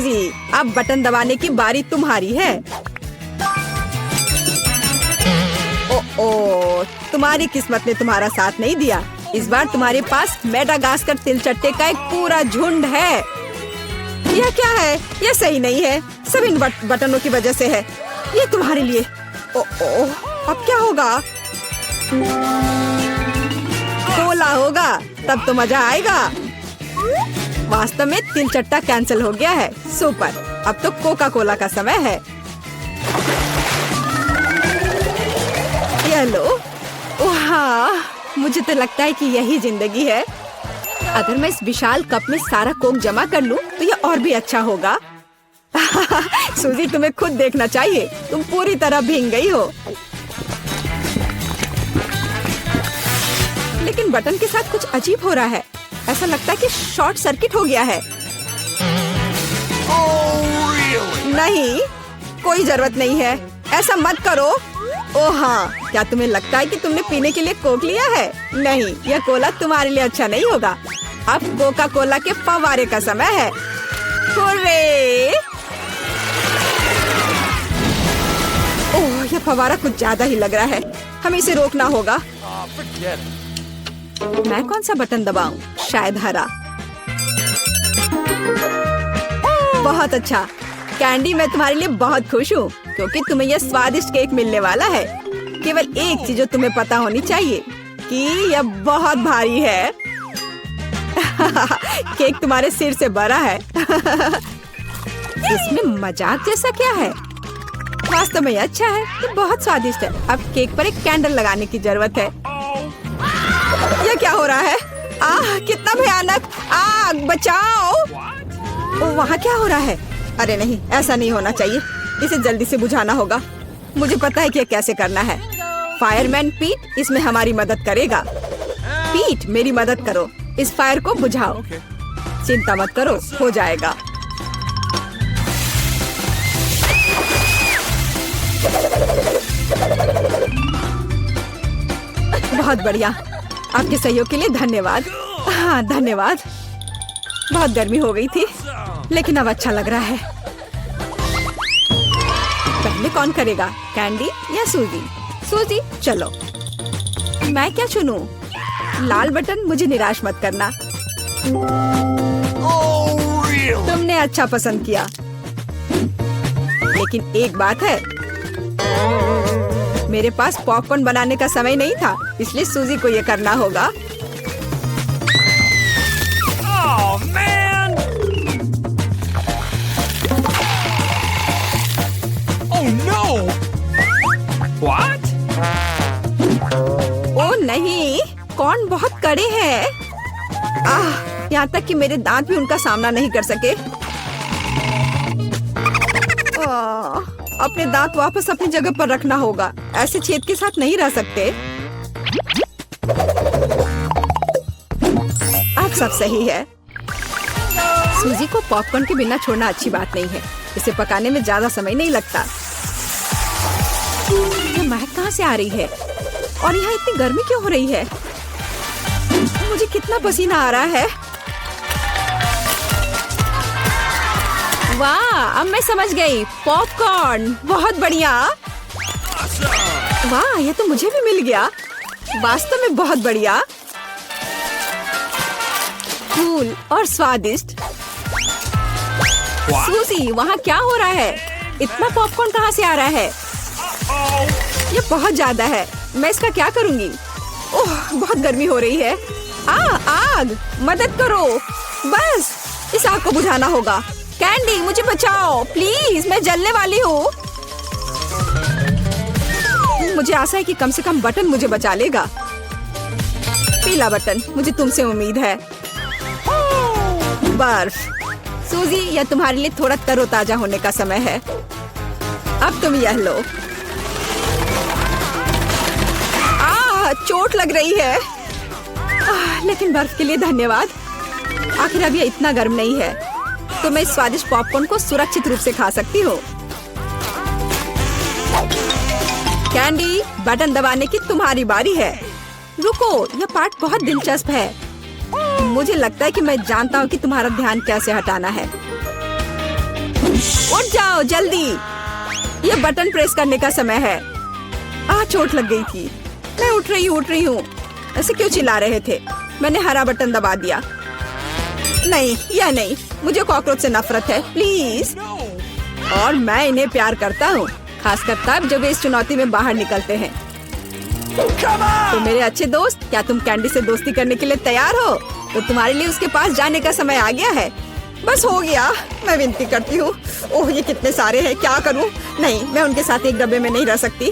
सूजी, अब बटन दबाने की बारी तुम्हारी है। ओ, तुम्हारी किस्मत ने तुम्हारा साथ नहीं दिया। इस बार तुम्हारे पास मेडागास्कर तिलचट्टे का एक पूरा झुंड है। यह क्या है? यह सही नहीं है। सब इन बटनों की वजह से है। ये तुम्हारे लिए। अब क्या होगा? कोला होगा, तब तो मजा आएगा। वास्तव में तिलचट्टा कैंसिल हो गया है। सुपर, अब तो कोका कोला का समय है। ये लो। हाँ, मुझे तो लगता है कि यही जिंदगी है। अगर मैं इस विशाल कप में सारा कोक जमा कर लूं, तो ये और भी अच्छा होगा। सूजी, तुम्हें खुद देखना चाहिए। तुम पूरी तरह भीग गई हो। लेकिन बटन के साथ कुछ अजीब हो रहा है। ऐसा लगता है कि शॉर्ट सर्किट हो गया है। नहीं, कोई जरूरत नहीं है। ऐसा मत करो। ओह हाँ, क्या तुम्हें लगता है कि तुमने पीने के लिए कोक लिया है? नहीं, यह कोला तुम्हारे लिए अच्छा नहीं होगा। अब कोका कोला के फव्वारे का समय है। हुर्रे! ओह, यह फव्वारा कुछ ज्यादा ही लग रहा है। हमें इसे रोकना होगा। मैं कौन सा बटन दबाऊं? शायद हरा। बहुत अच्छा कैंडी, मैं तुम्हारे लिए बहुत खुश हूँ क्योंकि तुम्हें यह स्वादिष्ट केक मिलने वाला है। केवल एक चीज जो तुम्हें पता होनी चाहिए कि यह बहुत भारी है। केक तुम्हारे सिर से बड़ा है। इसमें मजाक जैसा क्या है? वास्तव में अच्छा है। ये बहुत स्वादिष्ट है। अब केक पर एक कैंडल लगाने की जरूरत है। यह क्या हो रहा है? आह, कितना भयानक! आग, बचाओ! वहाँ क्या हो रहा है? अरे नहीं, ऐसा नहीं होना चाहिए। इसे जल्दी से बुझाना होगा। मुझे पता है कि यह कैसे करना है। फायरमैन पीट इसमें हमारी मदद करेगा। पीट, मेरी मदद करो। इस फायर को बुझाओ। चिंता मत करो, हो जाएगा। बहुत बढ़िया। आपके सहयोग के लिए धन्यवाद। हाँ, धन्यवाद। बहुत गर्मी हो गई थी, लेकिन अब अच्छा लग रहा है। पहले कौन करेगा, कैंडी या सूजी? सूजी, चलो। मैं क्या चुनूं? लाल बटन, मुझे निराश मत करना। तुमने अच्छा पसंद किया, लेकिन एक बात है, मेरे पास पॉपकॉर्न बनाने का समय नहीं था, इसलिए सूजी को ये करना होगा। What? ओ नहीं, कॉर्न बहुत कड़े हैं। यहाँ तक कि मेरे दांत भी उनका सामना नहीं कर सके। अपने दांत वापस अपनी जगह पर रखना होगा। ऐसे छेद के साथ नहीं रह सकते। अब सब सही है। सूजी को पॉपकॉर्न के बिना छोड़ना अच्छी बात नहीं है। इसे पकाने में ज्यादा समय नहीं लगता। ये महक कहाँ से आ रही है? और यहाँ इतनी गर्मी क्यों हो रही है? मुझे कितना पसीना आ रहा है। वाह, अब मैं समझ गई। पॉपकॉर्न, बहुत बढ़िया। वाह, ये तो मुझे भी मिल गया। वास्तव में बहुत बढ़िया, कूल और स्वादिष्ट। सूजी, वहाँ क्या हो रहा है? इतना पॉपकॉर्न कहाँ से आ रहा है? ये बहुत ज्यादा है। मैं इसका क्या करूंगी? ओह, बहुत गर्मी हो रही है। आग, मदद करो। बस, इस आग को बुझाना होगा। कैंडी, मुझे बचाओ प्लीज, मैं जलने वाली हूँ। मुझे आशा है कि कम से कम बटन मुझे बचा लेगा। पीला बटन, मुझे तुमसे उम्मीद है। बर्फ। सूजी, यह तुम्हारे लिए थोड़ा तरोताजा होने का समय है। अब तुम यह लो। चोट लग रही है। लेकिन बर्फ के लिए धन्यवाद। आखिर अब यह इतना गर्म नहीं है, तो मैं इस स्वादिष्ट पॉपकॉर्न को सुरक्षित रूप से खा सकती हूँ। कैंडी, बटन दबाने की तुम्हारी बारी है। रुको, यह पार्ट बहुत दिलचस्प है। मुझे लगता है कि मैं जानता हूँ कि तुम्हारा ध्यान कैसे हटाना है। उठ जाओ जल्दी, ये बटन प्रेस करने का समय है। चोट लग गई थी। मैं उठ रही हूँ। ऐसे क्यों चिल्ला रहे थे? मैंने हरा बटन दबा दिया। नहीं, यह नहीं, मुझे कॉकरोच से नफरत है, प्लीज। और मैं इन्हें प्यार करता हूँ, खासकर तब जब वे इस चुनौती में बाहर निकलते हैं। तो मेरे अच्छे दोस्त, क्या तुम कैंडी से दोस्ती करने के लिए तैयार हो? तो तुम्हारे लिए उसके पास जाने का समय आ गया है। बस हो गया, मैं विनती करती हूँ। ओह, ये कितने सारे हैं, क्या करूँ? नहीं, मैं उनके साथ एक डब्बे में नहीं रह सकती।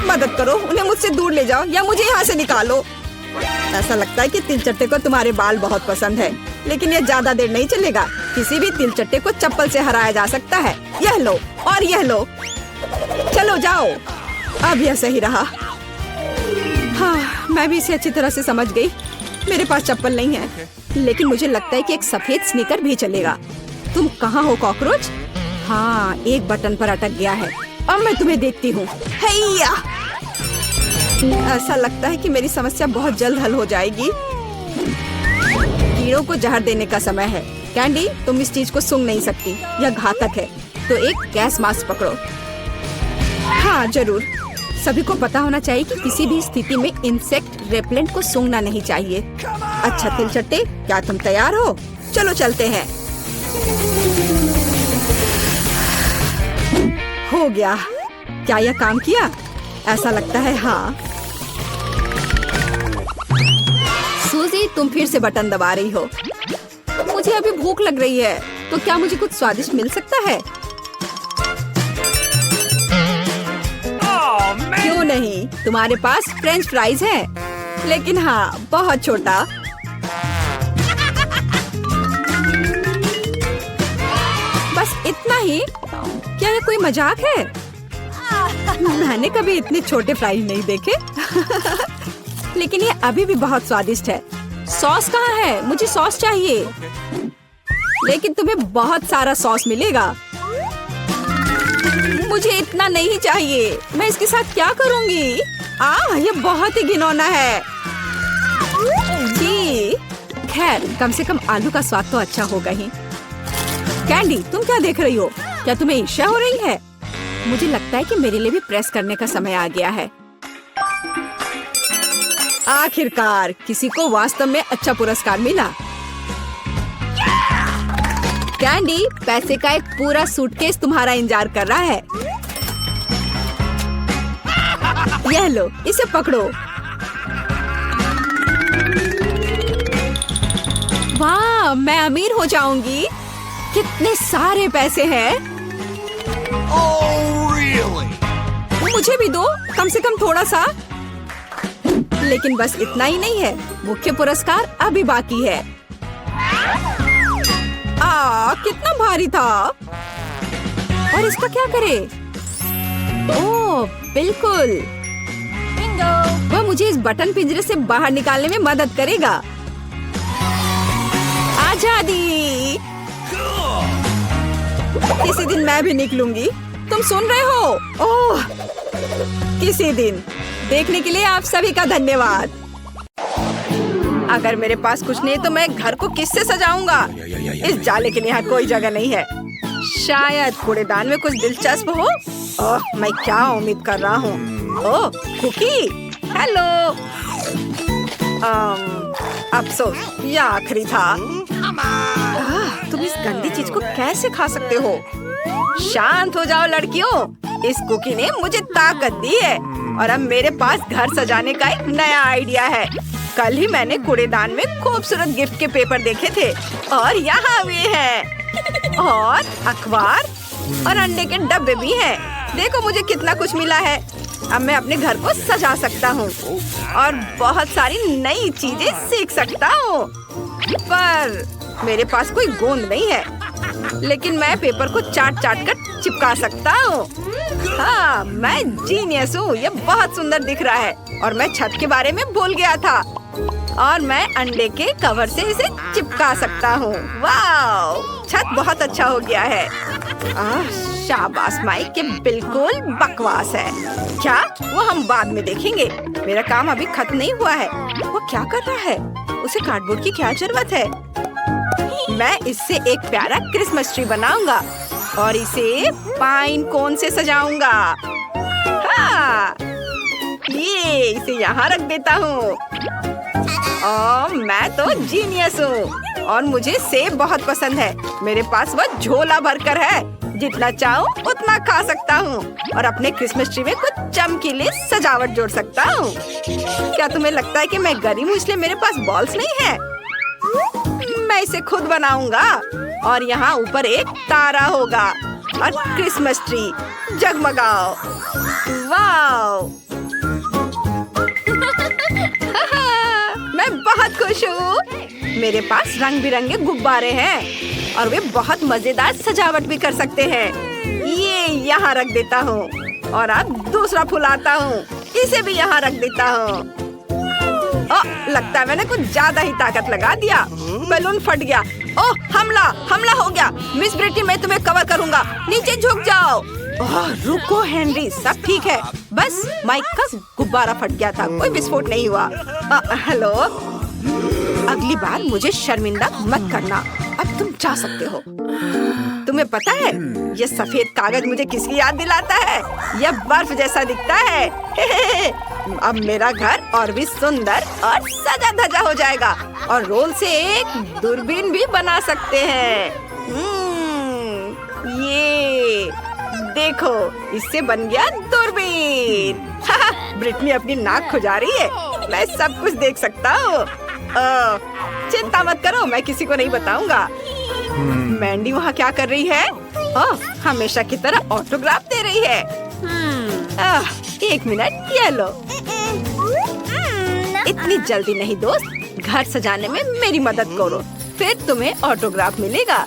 मदद करो, उन्हें मुझसे दूर ले जाओ या मुझे यहाँ से निकालो। ऐसा लगता है कि तिलचट्टे को तुम्हारे बाल बहुत पसंद है, लेकिन यह ज्यादा देर नहीं चलेगा। किसी भी तिलचट्टे को चप्पल से हराया जा सकता है। यह लो और यह लो, चलो जाओ। अब यह सही रहा। हाँ, मैं भी इसे अच्छी तरह से समझ गई। मेरे पास चप्पल नहीं है, लेकिन मुझे लगता है कि एक सफेद स्नीकर भी चलेगा। तुम कहाँ हो कॉकरोच? हाँ, एक बटन पर अटक गया है। अब मैं तुम्हें देखती हूँ। हैया! ऐसा लगता है कि मेरी समस्या बहुत जल्द हल हो जाएगी। कीड़ों को जहर देने का समय है। कैंडी, तुम इस चीज को सूंघ नहीं सकती, यह घातक है। तो एक गैस मास्क पकड़ो। हाँ जरूर, सभी को पता होना चाहिए कि किसी भी स्थिति में इंसेक्ट रेपेलेंट को सूंघना नहीं चाहिए। अच्छा तिलचट्टे, क्या तुम तैयार हो? चलो चलते हैं। हो गया। क्या यह काम किया? ऐसा लगता है हाँ। सूजी, तुम फिर से बटन दबा रही हो। मुझे अभी भूख लग रही है, तो क्या मुझे कुछ स्वादिष्ट मिल सकता है? क्यों नहीं, तुम्हारे पास फ्रेंच फ्राइज है, लेकिन हाँ, बहुत छोटा। बस इतना ही? क्या ये कोई मजाक है? मैंने कभी इतने छोटे फ्राइज नहीं देखे। लेकिन ये अभी भी बहुत स्वादिष्ट है। सॉस कहाँ है? मुझे सॉस चाहिए। लेकिन तुम्हें बहुत सारा सॉस मिलेगा। मुझे इतना नहीं चाहिए। मैं इसके साथ क्या करूँगी? ये बहुत ही घिनौना है। जी, खैर कम से कम आलू का स्वाद तो अच्छा होगा ही। कैंडी, तुम क्या देख रही हो? क्या तुम्हें ईर्ष्या हो रही है? मुझे लगता है कि मेरे लिए भी प्रेस करने का समय आ गया है। आखिरकार किसी को वास्तव में अच्छा पुरस्कार मिला। कैंडी, पैसे का एक पूरा सूटकेस तुम्हारा इंतजार कर रहा है। यह लो, इसे पकड़ो। वाह, मैं अमीर हो जाऊंगी। कितने सारे पैसे हैं। मुझे भी दो, कम से कम थोड़ा सा। लेकिन बस इतना ही नहीं है, मुख्य पुरस्कार अभी बाकी है। कितना भारी था। और इसका क्या करे? ओह, बिल्कुल। वह मुझे इस बटन पिंजरे से बाहर निकालने में मदद करेगा। आजादी। किसी दिन मैं भी निकलूंगी। तुम सुन रहे हो? ओह, किसी दिन। देखने के लिए आप सभी का धन्यवाद। अगर मेरे पास कुछ नहीं तो मैं घर को किससे सजाऊंगा? इस जाले के लिए यहाँ कोई जगह नहीं है। शायद कूड़ेदान में कुछ दिलचस्प हो। मैं क्या उम्मीद कर रहा हूँ? ओह, कुकी। हेलो। अफसोस, यह आखिरी था। तुम इस गंदी चीज को कैसे खा सकते हो? शांत हो जाओ लड़कियों। इस कुकी ने मुझे ताकत दी है और अब मेरे पास घर सजाने का एक नया आइडिया है। कल ही मैंने कूड़ेदान में खूबसूरत गिफ्ट के पेपर देखे थे और यहाँ भी हैं। और अखबार और अंडे के डब्बे भी हैं। देखो मुझे कितना कुछ मिला है। अब मैं अपने घर को सजा सकता हूँ और बहुत सारी नई चीजें सीख सकता हूँ। पर मेरे पास कोई गोंद नहीं है, लेकिन मैं पेपर को चाट चाट कर चिपका सकता हूँ। हाँ, मैं जीनियस हूँ। ये बहुत सुंदर दिख रहा है और मैं छत के बारे में भूल गया था और मैं अंडे के कवर से इसे चिपका सकता हूँ। वाह, छत बहुत अच्छा हो गया है। शाबाश माइक, के बिल्कुल बकवास है। क्या? वो हम बाद में देखेंगे। मेरा काम अभी खत्म नहीं हुआ है। वो क्या कर रहा है? उसे कार्डबोर्ड की क्या जरूरत है? मैं इससे एक प्यारा क्रिसमस ट्री बनाऊंगा। और इसे पाइन कोन से सजाऊंगा। हाँ, ये इसे यहाँ रख देता हूँ। मैं तो जीनियस हूँ और मुझे सेब बहुत पसंद है। मेरे पास वह झोला भरकर है, जितना चाहूँ उतना खा सकता हूँ और अपने क्रिसमस ट्री में कुछ चमकीली सजावट जोड़ सकता हूँ। क्या तुम्हें लगता है कि मैं गरीब हूँ इसलिए मेरे पास बॉल्स नहीं है? मैं इसे खुद बनाऊंगा और यहाँ ऊपर एक तारा होगा और क्रिसमस ट्री जगमगाओ। वाव! मैं बहुत खुश हूँ। मेरे पास रंग बिरंगे गुब्बारे हैं और वे बहुत मजेदार सजावट भी कर सकते हैं। ये यहाँ रख देता हूँ और अब दूसरा फूल आता हूँ, इसे भी यहाँ रख देता हूँ। लगता है मैंने कुछ ज्यादा ही ताकत लगा दिया। बैलून फट गया। ओह, हमला हो गया। मिस ब्रिटी, मैं तुम्हें कवर करूँगा। नीचे झुक जाओ। रुको हेनरी, सब ठीक है। बस माइक का गुब्बारा फट गया था, कोई विस्फोट नहीं हुआ। हेलो, अगली बार मुझे शर्मिंदा मत करना। अब तुम जा सकते हो। तुम्हें पता है ये सफेद कागज मुझे किसकी याद दिलाता है? यह बर्फ जैसा दिखता है। अब मेरा घर और भी सुंदर और सजा धजा हो जाएगा और रोल से एक दूरबीन भी बना सकते हैं। ये देखो, इससे बन गया दूरबीन। ब्रिटनी अपनी नाक खुजा रही है, मैं सब कुछ देख सकता हूँ। चिंता मत करो, मैं किसी को नहीं बताऊंगा। मैंडी वहाँ क्या कर रही है? हमेशा की तरह ऑटोग्राफ दे रही है। एक मिनट, ये लो। इतनी जल्दी नहीं दोस्त, घर सजाने में मेरी मदद करो, फिर तुम्हें ऑटोग्राफ मिलेगा।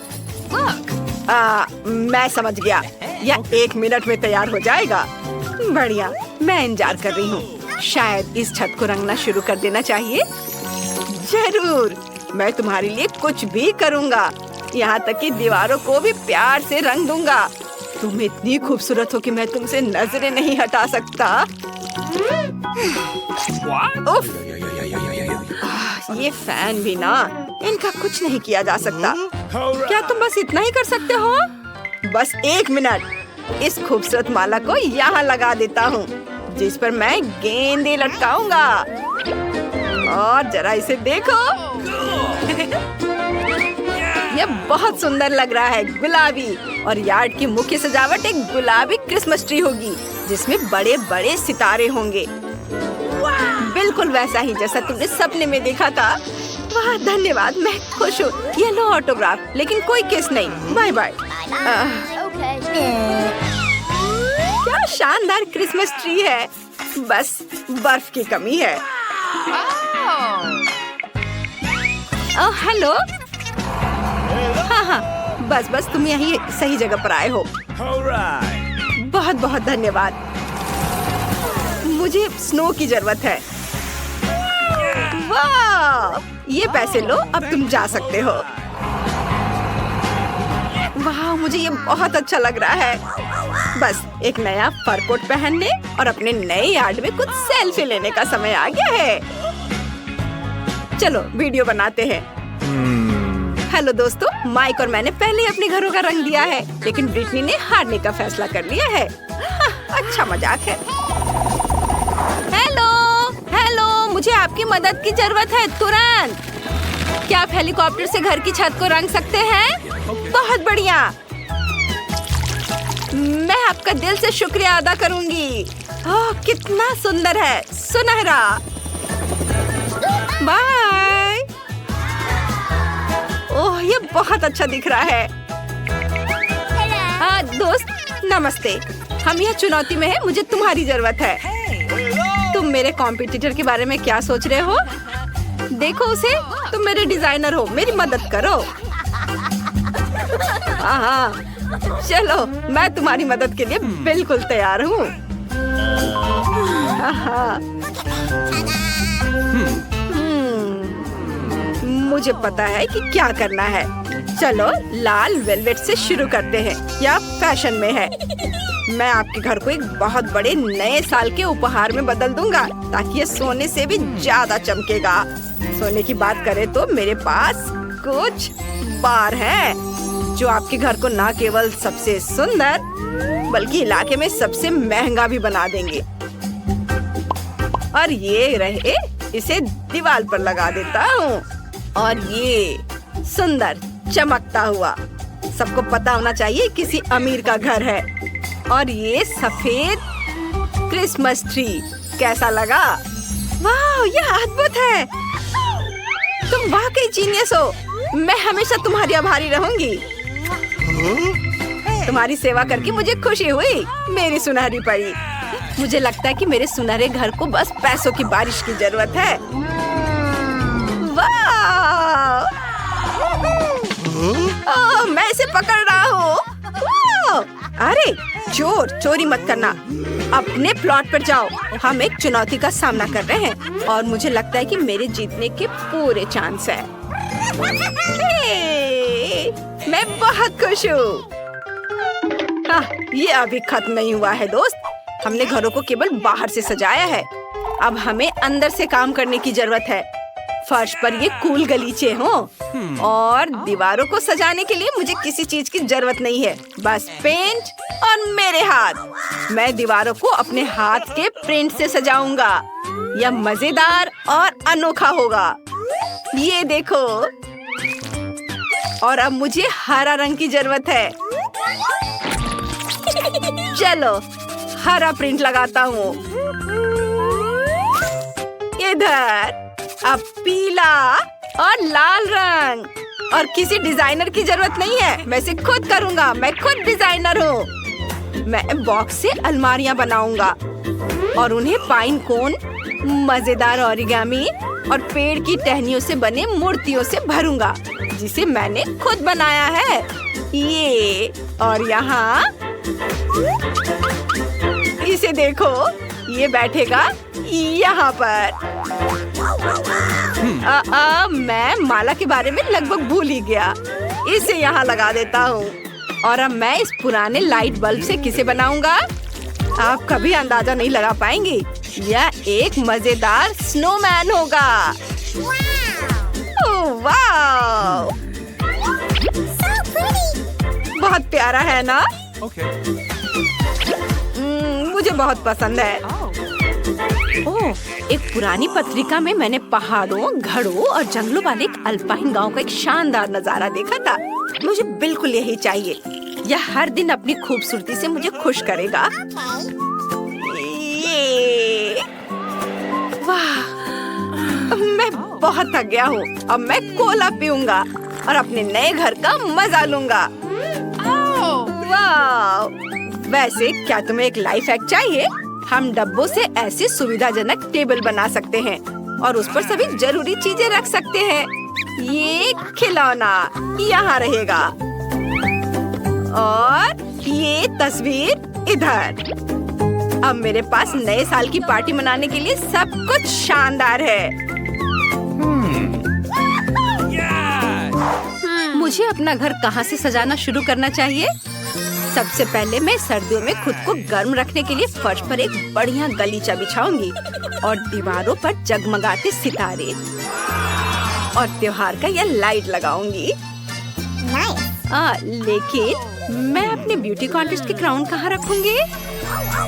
मैं समझ गया, यह 1 मिनट में तैयार हो जाएगा। बढ़िया, मैं इंतजार कर रही हूँ। शायद इस छत को रंगना शुरू कर देना चाहिए। जरूर, मैं तुम्हारे लिए कुछ भी करूँगा, यहाँ तक कि दीवारों को भी प्यार से रंग दूंगा। तुम इतनी खूबसूरत हो कि मैं तुमसे नजरें नहीं हटा सकता। उफ, ये फैन भी ना, इनका कुछ नहीं किया जा सकता। क्या तुम बस इतना ही कर सकते हो? बस 1 मिनट, इस खूबसूरत माला को यहाँ लगा देता हूँ, जिस पर मैं गेंदें लटकाऊंगा। और जरा इसे देखो। यह बहुत सुंदर लग रहा है, गुलाबी। और यार्ड की मुख्य सजावट एक गुलाबी क्रिसमस ट्री होगी, जिसमें बड़े बड़े सितारे होंगे। बिल्कुल वैसा ही जैसा तुमने सपने में देखा था। वाह, धन्यवाद, मैं खुश हूँ। ये लो ऑटोग्राफ, लेकिन कोई किस नहीं। Bye bye. क्या शानदार क्रिसमस ट्री है, बस बर्फ की कमी है। हेलो। हाँ, बस तुम यही सही जगह पर आए हो। बहुत बहुत धन्यवाद। मुझे स्नो की जरूरत है। वाह, ये पैसे लो, अब तुम जा सकते हो। वाह, मुझे ये बहुत अच्छा लग रहा है। बस एक नया फर कोट पहनने और अपने नए यार्ड में कुछ सेल्फी लेने का समय आ गया है। चलो वीडियो बनाते हैं। हेलो दोस्तों, माइक और मैंने पहले ही अपने घरों का रंग दिया है, लेकिन ब्रिटनी ने हारने का फैसला कर लिया है। अच्छा मजाक है। हेलो, मुझे आपकी मदद की जरूरत है तुरंत। क्या आप हेलीकॉप्टर से घर की छत को रंग सकते हैं? बहुत बढ़िया, मैं आपका दिल से शुक्रिया अदा करूंगी। कितना सुंदर है, सुनहरा। बाय। ओह, ये बहुत अच्छा दिख रहा है। दोस्त नमस्ते, हम यह चुनौती में है, मुझे तुम्हारी जरूरत है। तुम मेरे कॉम्पिटिटर के बारे में क्या सोच रहे हो? देखो उसे, तुम मेरे डिजाइनर हो, मेरी मदद करो। हाँ, चलो, मैं तुम्हारी मदद के लिए बिल्कुल तैयार हूँ। मुझे पता है कि क्या करना है। चलो लाल वेलवेट से शुरू करते हैं, यह फैशन में है। मैं आपके घर को एक बहुत बड़े नए साल के उपहार में बदल दूंगा, ताकि ये सोने से भी ज्यादा चमकेगा। सोने की बात करें तो मेरे पास कुछ बार हैं, जो आपके घर को न केवल सबसे सुंदर बल्कि इलाके में सबसे महंगा भी बना देंगे। और ये रहे, इसे दीवार पर लगा देता हूँ। और ये सुंदर चमकता हुआ, सबको पता होना चाहिए किसी अमीर का घर है। और ये सफेद क्रिसमस ट्री कैसा लगा? वाह, यह अद्भुत है। तुम वाकई जीनियस हो। मैं हमेशा तुम्हारी आभारी रहूंगी। तुम्हारी सेवा करके मुझे खुशी हुई, मेरी सुनहरी परी। मुझे लगता है कि मेरे सुनहरे घर को बस पैसों की बारिश की जरूरत है। वाह! ओह, मैं इसे पकड़ रहा हूँ। अरे चोर, चोरी मत करना। अपने प्लॉट पर जाओ। हम एक चुनौती का सामना कर रहे हैं और मुझे लगता है कि मेरे जीतने के पूरे चांस है। मैं बहुत खुश हूँ। हाँ, ये अभी खत्म नहीं हुआ है दोस्त। हमने घरों को केवल बाहर से सजाया है। अब हमें अंदर से काम करने की जरूरत है। फर्श पर ये कूल गलीचे हों और दीवारों को सजाने के लिए मुझे किसी चीज की जरूरत नहीं है, बस पेंट और मेरे हाथ। मैं दीवारों को अपने हाथ के प्रिंट से सजाऊंगा। यह मजेदार और अनोखा होगा। ये देखो। और अब मुझे हरा रंग की जरूरत है। चलो हरा प्रिंट लगाता हूँ। इधर अब पीला और लाल रंग। और किसी डिजाइनर की जरूरत नहीं है, मैं इसे खुद करूँगा। मैं खुद डिजाइनर हूँ। मैं बॉक्स से अलमारियाँ बनाऊंगा और उन्हें पाइन कोन, मजेदार ओरिगामी और पेड़ की टहनियों से बने मूर्तियों से भरूंगा, जिसे मैंने खुद बनाया है। ये और यहाँ इसे देखो, ये बैठेगा यहाँ पर। मैं माला के बारे में लगभग भूल ही गया। इसे यहाँ लगा देता हूँ। और अब मैं इस पुराने लाइट बल्ब से किसे बनाऊंगा? आप कभी अंदाजा नहीं लगा पाएंगे। यह एक मजेदार स्नोमैन होगा। ओह वाह! बहुत प्यारा है ना? मुझे बहुत पसंद है। ओह, एक पुरानी पत्रिका में मैंने पहाड़ों, घड़ों और जंगलों वाले एक अल्पाइन गांव का एक शानदार नजारा देखा था। मुझे बिल्कुल यही चाहिए। यह हर दिन अपनी खूबसूरती से मुझे खुश करेगा। वाह, मैं बहुत थक गया हूँ। अब मैं कोला पीऊंगा और अपने नए घर का मजा लूंगा। वाह! वैसे क्या तुम्हें एक लाइफ हैक चाहिए? हम डब्बों से ऐसी सुविधाजनक टेबल बना सकते हैं और उस पर सभी जरूरी चीजें रख सकते हैं। ये खिलौना यहाँ रहेगा और ये तस्वीर इधर। अब मेरे पास नए साल की पार्टी मनाने के लिए सब कुछ शानदार है। मुझे अपना घर कहाँ से सजाना शुरू करना चाहिए? सबसे पहले मैं सर्दियों में खुद को गर्म रखने के लिए फर्श पर एक बढ़िया गलीचा बिछाऊंगी और दीवारों पर जगमगाते सितारे और त्योहार का यह लाइट लगाऊंगी। लेकिन मैं अपने ब्यूटी कॉन्टेस्ट की क्राउन कहाँ रखूंगी?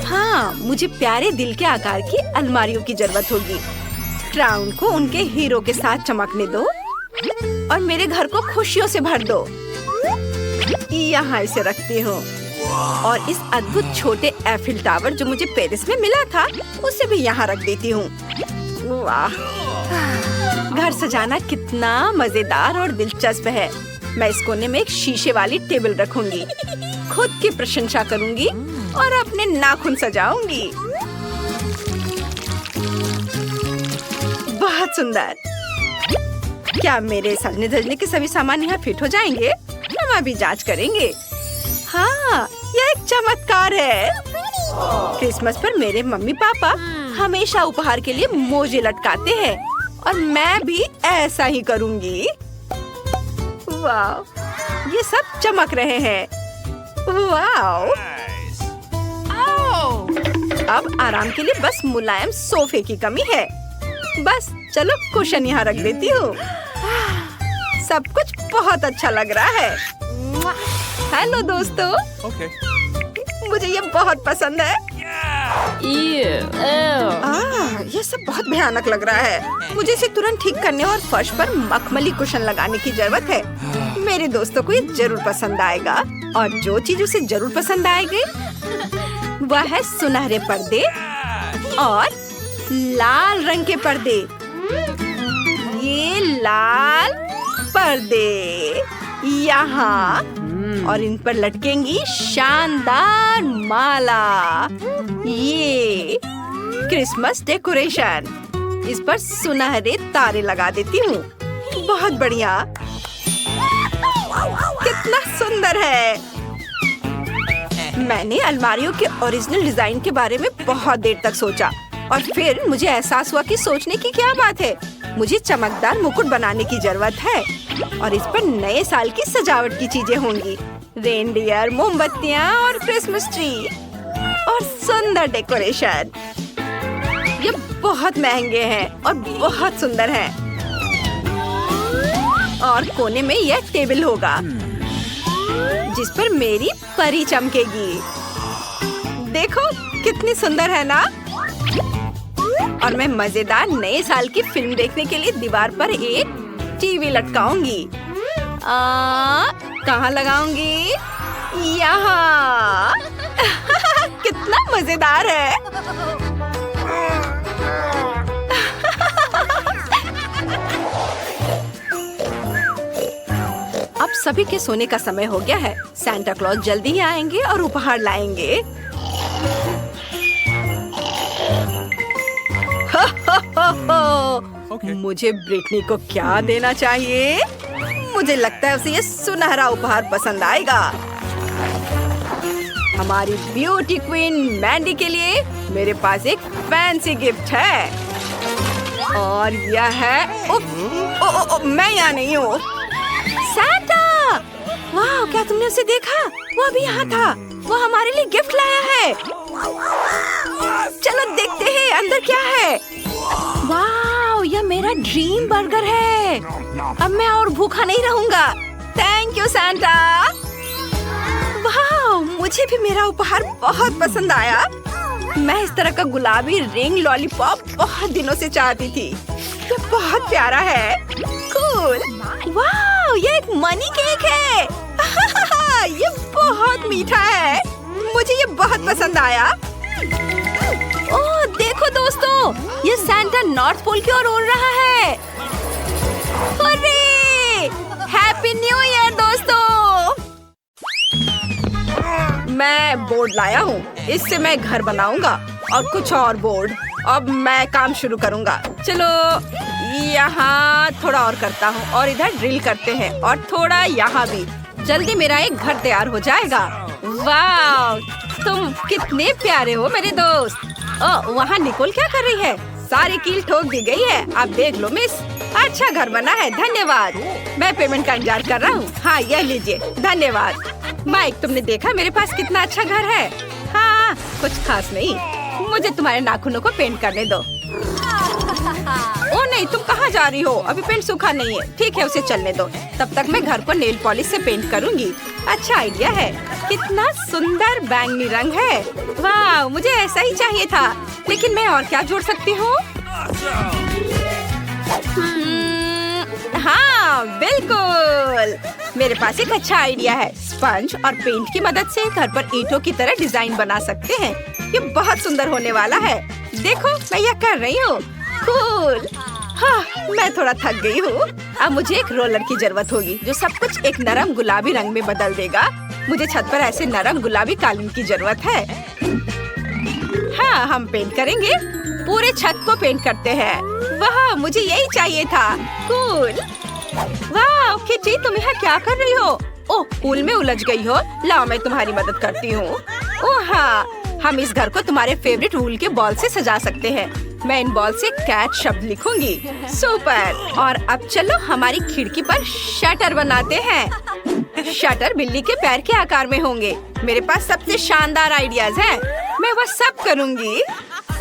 हाँ, मुझे प्यारे दिल के आकार की अलमारियों की जरूरत होगी। क्राउन को उनके हीरो के साथ चमकने दो और मेरे घर को खुशियों से भर दो। यहाँ इसे रखती हूँ और इस अद्भुत छोटे एफिल टावर जो मुझे पेरिस में मिला था, उसे भी यहाँ रख देती हूँ। वाह, घर सजाना कितना मजेदार और दिलचस्प है। मैं इस कोने में एक शीशे वाली टेबल रखूंगी, खुद की प्रशंसा करूंगी और अपने नाखून सजाऊंगी। बहुत सुंदर। क्या मेरे सजने धजने के सभी सामान यहाँ फिट हो जाएंगे? हम अभी जांच करेंगे। हाँ, यह एक चमत्कार है। क्रिसमस पर मेरे मम्मी पापा हमेशा उपहार के लिए मोजे लटकाते हैं और मैं भी ऐसा ही करूँगी। वाह, ये सब चमक रहे हैं। वाह! अब आराम के लिए बस मुलायम सोफे की कमी है। बस चलो कुशन यहाँ रख देती हूँ। सब कुछ बहुत अच्छा लग रहा है। हेलो दोस्तों। मुझे ये बहुत पसंद है। ये सब बहुत भयानक लग रहा है। मुझे इसे तुरंत ठीक करने और फर्श पर मखमली कुशन लगाने की जरूरत है। मेरे दोस्तों को ये जरूर पसंद आएगा। और जो चीज उसे जरूर पसंद आएगी वह है सुनहरे पर्दे और लाल रंग के पर्दे। ये लाल पर्दे यहाँ और इन पर लटकेंगी शानदार माला। ये क्रिसमस डेकोरेशन। इस पर सुनहरे तारे लगा देती हूँ। बहुत बढ़िया। कितना सुंदर है। मैंने अलमारियों के ओरिजिनल डिजाइन के बारे में बहुत देर तक सोचा और फिर मुझे एहसास हुआ कि सोचने की क्या बात है। मुझे चमकदार मुकुट बनाने की जरूरत है और इस पर नए साल की सजावट की चीजें होंगी। रेनडियर, मोमबत्तियाँ और क्रिसमस ट्री और सुंदर डेकोरेशन। ये बहुत महंगे हैं और बहुत सुंदर हैं। और कोने में यह टेबल होगा जिस पर मेरी परी चमकेगी। देखो कितनी सुंदर है ना। और मैं मजेदार नए साल की फिल्म देखने के लिए दीवार पर एक टीवी लटकाऊंगी। कहाँ लगाऊंगी? यहाँ। कितना मजेदार है। अब सभी के सोने का समय हो गया है। सांता क्लॉज जल्दी ही आएंगे और उपहार लाएंगे। मुझे ब्रिटनी को क्या देना चाहिए? मुझे लगता है उसे ये सुनहरा उपहार पसंद आएगा। हमारी ब्यूटी क्वीन मैंडी के लिए मेरे पास एक फैंसी गिफ्ट है और यह है मैं यहाँ नहीं हूँ। सांता! वाह, क्या तुमने उसे देखा? वो अभी यहाँ था। वो हमारे लिए गिफ्ट लाया है। चलो देखते हैं अंदर क्या है। वाह, यह मेरा ड्रीम बर्गर है। अब मैं और भूखा नहीं रहूंगा। Thank you Santa. वाह, मुझे भी मेरा उपहार बहुत पसंद आया। मैं इस तरह का गुलाबी रिंग लॉलीपॉप बहुत दिनों से चाहती थी। ये बहुत प्यारा है। कूल। वाह, ये एक मनी केक है। ये बहुत मीठा है। मुझे ये बहुत पसंद आया। ओह, देखो दोस्तों, ये सांता नॉर्थ पोल की ओर उड़ रहा है। हुर्रे! हैप्पी न्यू ईयर दोस्तों। मैं बोर्ड लाया हूँ। इससे मैं घर बनाऊंगा और कुछ और बोर्ड। अब मैं काम शुरू करूंगा। चलो यहाँ थोड़ा और करता हूँ और इधर ड्रिल करते हैं और थोड़ा यहाँ भी। जल्दी मेरा एक घर तैयार हो जाएगा। वाह, तुम कितने प्यारे हो मेरे दोस्त। ओह, वहाँ निकोल क्या कर रही है? सारी कील ठोक दी गई है। आप देख लो मिस, अच्छा घर बना है। धन्यवाद। मैं पेमेंट का इंतजार कर रहा हूँ। हाँ, यह लीजिए। धन्यवाद। माइक, तुमने देखा मेरे पास कितना अच्छा घर है? हाँ, कुछ खास नहीं। मुझे तुम्हारे नाखूनों को पेंट करने दो। ओ नहीं, तुम कहाँ जा रही हो? अभी पेंट सूखा नहीं है। ठीक है, उसे चलने दो। तब तक मैं घर को नेल पॉलिश से पेंट करूँगी। अच्छा आइडिया है। कितना सुंदर बैंगनी रंग है। वाह, मुझे ऐसा ही चाहिए था। लेकिन मैं और क्या जोड़ सकती हूँ? हाँ, बिल्कुल। मेरे पास एक अच्छा आइडिया है। स्पंज और पेंट की मदद से घर पर ईंटों की तरह डिजाइन बना सकते हैं। ये बहुत सुंदर होने वाला है। देखो, मैं यह कर रही हूँ। कूल। हाँ, मैं थोड़ा थक गई हूँ। अब मुझे एक रोलर की जरूरत होगी जो सब कुछ एक नरम गुलाबी रंग में बदल देगा। मुझे छत पर ऐसे नरम गुलाबी कालीन की जरूरत है। हाँ, हम पेंट करेंगे। पूरे छत को पेंट करते हैं। वाह, मुझे यही चाहिए था। कूल। वाह, किटी, तुम यहाँ क्या कर रही हो? ओह, पूल में उलझ गई हो। लाओ, मैं तुम्हारी मदद करती हूँ। ओह हाँ, हम इस घर को तुम्हारे फेवरेट वूल के बॉल से सजा सकते हैं। मैं इन बॉल से कैट शब्द लिखूंगी। सुपर। और अब चलो हमारी खिड़की पर शटर बनाते हैं। शटर बिल्ली के पैर के आकार में होंगे। मेरे पास सबसे शानदार आइडियाज हैं। मैं वह सब करूंगी।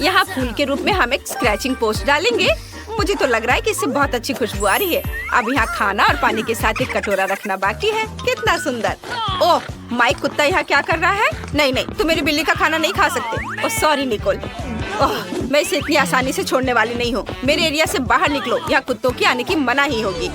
यहाँ फूल के रूप में हम एक स्क्रैचिंग पोस्ट डालेंगे। मुझे तो लग रहा है कि इससे बहुत अच्छी खुशबू आ रही है। अब यहाँ खाना और पानी के साथ एक कटोरा रखना बाकी है। कितना सुंदर। ओह, माइक कुत्ता यहाँ क्या कर रहा है? नहीं नहीं, तुम मेरी बिल्ली का खाना नहीं खा सकते। Oh sorry Nicol. ओह, मैं इसे इतनी आसानी से छोड़ने वाली नहीं हूँ। मेरे एरिया से बाहर निकलो, यहाँ कुत्तों की आने की मनाही होगी।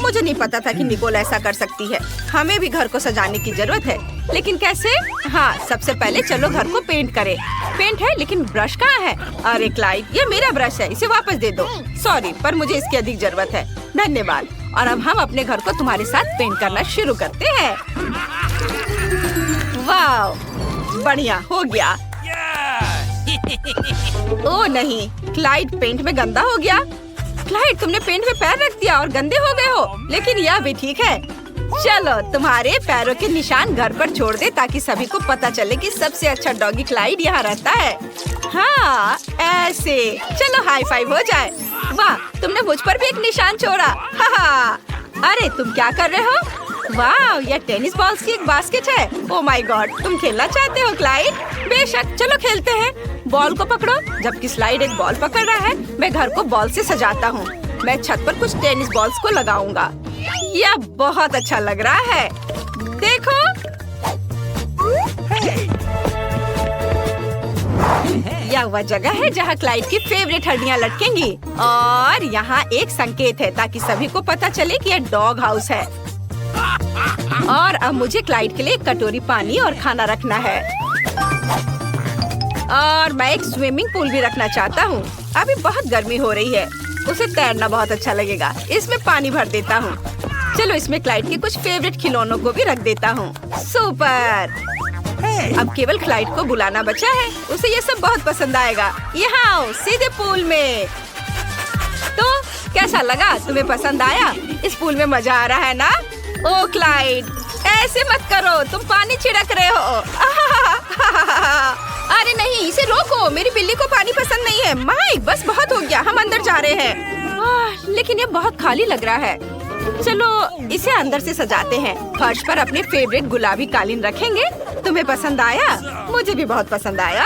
मुझे नहीं पता था कि निकोल ऐसा कर सकती है। हमें भी घर को सजाने की जरूरत है, लेकिन कैसे? हाँ, सबसे पहले चलो घर को पेंट करें। पेंट है, लेकिन ब्रश कहाँ है? अरे क्लाइड, ये मेरा ब्रश है, इसे वापस दे दो। सॉरी, पर मुझे इसकी अधिक जरूरत है। धन्यवाद। और अब हम अपने घर को तुम्हारे साथ पेंट करना शुरू करते हैं। वाह, बढ़िया हो गया। ओह नहीं, क्लाइड पेंट में गंदा हो गया। क्लाइड, तुमने पेंट में पैर रख दिया और गंदे हो गए हो, लेकिन यह भी ठीक है। चलो तुम्हारे पैरों के निशान घर पर छोड़ दे ताकि सभी को पता चले कि सबसे अच्छा डॉगी क्लाइड यहाँ रहता है। हाँ, ऐसे। चलो हाई फाइव हो जाए। वाह, तुमने मुझ पर भी एक निशान छोड़ा। हाँ, अरे तुम क्या कर रहे हो? वाह, यह टेनिस बॉल्स की एक बास्केट है। ओह माय गॉड, तुम खेलना चाहते हो क्लाइड? बेशक, चलो खेलते हैं। बॉल को पकड़ो। जबकि स्लाइड एक बॉल पकड़ रहा है, मैं घर को बॉल से सजाता हूँ। मैं छत पर कुछ टेनिस बॉल्स को लगाऊंगा। यह बहुत अच्छा लग रहा है। देखो, यह वह जगह है जहाँ क्लाइड की फेवरेट हड्डियाँ लटकेंगी। और यहाँ एक संकेत है ताकि सभी को पता चले कि यह डॉग हाउस है। और अब मुझे क्लाइड के लिए एक कटोरी पानी और खाना रखना है। और मैं एक स्विमिंग पूल भी रखना चाहता हूँ। अभी बहुत गर्मी हो रही है, उसे तैरना बहुत अच्छा लगेगा। इसमें पानी भर देता हूँ। चलो इसमें क्लाइड के कुछ फेवरेट खिलौनों को भी रख देता हूँ। सुपर। अब केवल क्लाइड को बुलाना बचा है। उसे ये सब बहुत पसंद आएगा। यहाँ आओ, सीधे पूल में। तो कैसा लगा? तुम्हें पसंद आया? इस पूल में मजा आ रहा है ना? ओ क्लाइड, ऐसे मत करो, तुम पानी छिड़क रहे हो। अरे नहीं, इसे रोको, मेरी बिल्ली को पानी पसंद नहीं है। माइक, बस बहुत हो गया, हम अंदर जा रहे हैं। लेकिन ये बहुत खाली लग रहा है। चलो इसे अंदर से सजाते हैं। फर्श पर अपने फेवरेट गुलाबी कालीन रखेंगे। तुम्हें पसंद आया? मुझे भी बहुत पसंद आया।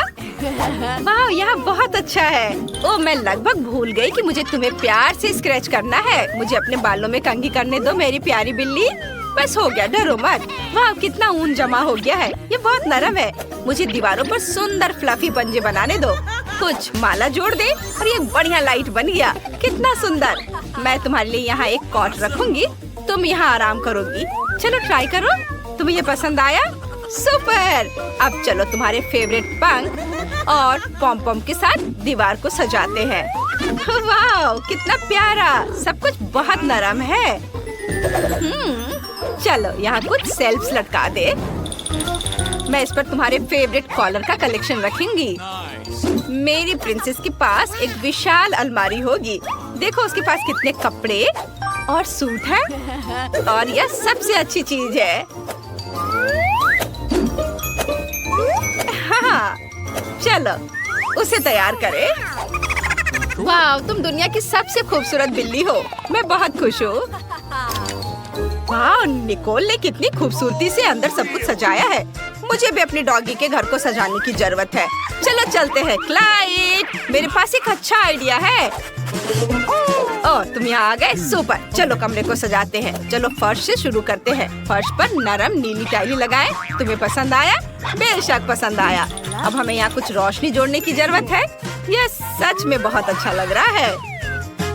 वाह, यहाँ बहुत अच्छा है। ओ, मैं लगभग भूल गई कि मुझे तुम्हें प्यार से स्क्रैच करना है। मुझे अपने बालों में कंघी करने दो मेरी प्यारी बिल्ली। बस हो गया, डरो मत। वाह, कितना ऊन जमा हो गया है। ये बहुत नरम है। मुझे दीवारों पर सुंदर फ्लफी पंजे बनाने दो। कुछ माला जोड़ दे और ये बढ़िया लाइट बन गया। कितना सुंदर। मैं तुम्हारे लिए यहाँ एक कॉट रखूंगी, तुम यहाँ आराम करोगी। चलो ट्राई करो। तुम्हें ये पसंद आया? सुपर। अब चलो तुम्हारे फेवरेट पंख और पॉम पॉम के साथ दीवार को सजाते हैं। वाह, कितना प्यारा। सब कुछ बहुत नरम है। चलो यहाँ कुछ शेल्फ्स लटका दे। मैं इस पर तुम्हारे फेवरेट कॉलर का कलेक्शन रखूंगी। मेरी प्रिंसेस के पास एक विशाल अलमारी होगी। देखो उसके पास कितने कपड़े और सूट हैं। और यह सबसे अच्छी चीज है। हाँ, चलो उसे तैयार करें। वाह, तुम दुनिया की सबसे खूबसूरत बिल्ली हो। मैं बहुत खुश हूँ। वाह, निकोल ने कितनी खूबसूरती से अंदर सब कुछ सजाया है। मुझे भी अपने डॉगी के घर को सजाने की जरूरत है। चलो चलते हैं। क्लाइड, मेरे पास एक अच्छा आइडिया है। ओह, तुम यहाँ आ गए? सुपर। चलो कमरे को सजाते हैं। चलो फर्श से शुरू करते हैं। फर्श पर नरम नीली टाइली लगाएं। तुम्हें पसंद आया? बेशक पसंद आया। अब हमें यहाँ कुछ रोशनी जोड़ने की जरूरत है। यह सच में बहुत अच्छा लग रहा है।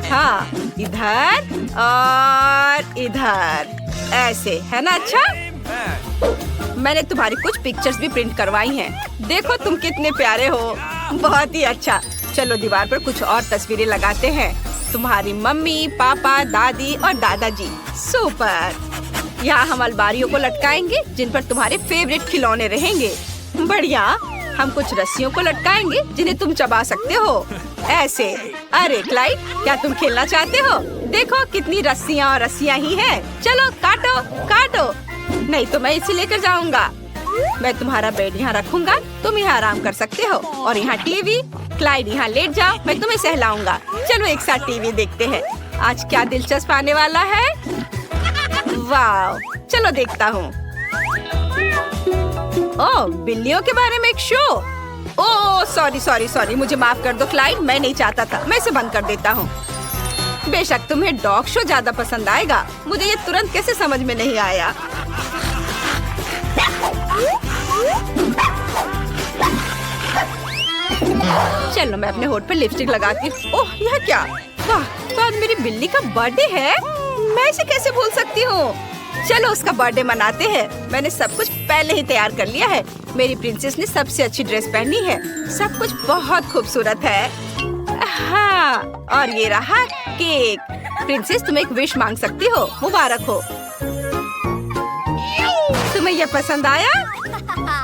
हाँ, इधर और इधर, ऐसे है ना? अच्छा, मैंने तुम्हारी कुछ पिक्चर्स भी प्रिंट करवाई हैं। देखो तुम कितने प्यारे हो। बहुत ही अच्छा। चलो दीवार पर कुछ और तस्वीरें लगाते हैं। तुम्हारी मम्मी, पापा, दादी और दादाजी। सुपर। यहाँ हम अलमारियों को लटकाएंगे जिन पर तुम्हारे फेवरेट खिलौने रहेंगे। बढ़िया। हम कुछ रस्सियों को लटकाएंगे जिन्हें तुम चबा सकते हो, ऐसे। अरे क्लाइड, क्या तुम खेलना चाहते हो? देखो कितनी रस्सियाँ और रस्सियाँ ही हैं। चलो काटो काटो। नहीं तो मैं इसे लेकर जाऊंगा। मैं तुम्हारा बेड यहाँ रखूंगा, तुम यहाँ आराम कर सकते हो। और यहाँ टीवी। क्लाइड यहाँ लेट जाओ, मैं तुम्हें सहलाऊंगा। चलो एक साथ टीवी देखते हैं। आज क्या दिलचस्प आने वाला है? वाह, चलो देखता हूँ। ओह, बिल्लियों के बारे में एक show. Oh sorry sorry sorry, मुझे माफ कर दो क्लाइड, मैं नहीं चाहता था। मैं इसे बंद कर देता हूँ। बेशक तुम्हें डॉग शो ज्यादा पसंद आएगा। मुझे ये तुरंत कैसे समझ में नहीं आया। चलो मैं अपने होठ पर लिपस्टिक लगाती हूँ। ओह यह क्या? वाह, तो आज मेरी बिल्ली का बर्थडे है। मैं इसे कैसे भूल सकती हूँ? चलो उसका बर्थडे मनाते हैं। मैंने सब कुछ पहले ही तैयार कर लिया है। मेरी प्रिंसेस ने सबसे अच्छी ड्रेस पहनी है। सब कुछ बहुत खूबसूरत है। हाँ, और ये रहा केक। प्रिंसेस तुम एक विश मांग सकती हो। मुबारक हो। तुम्हें यह पसंद आया?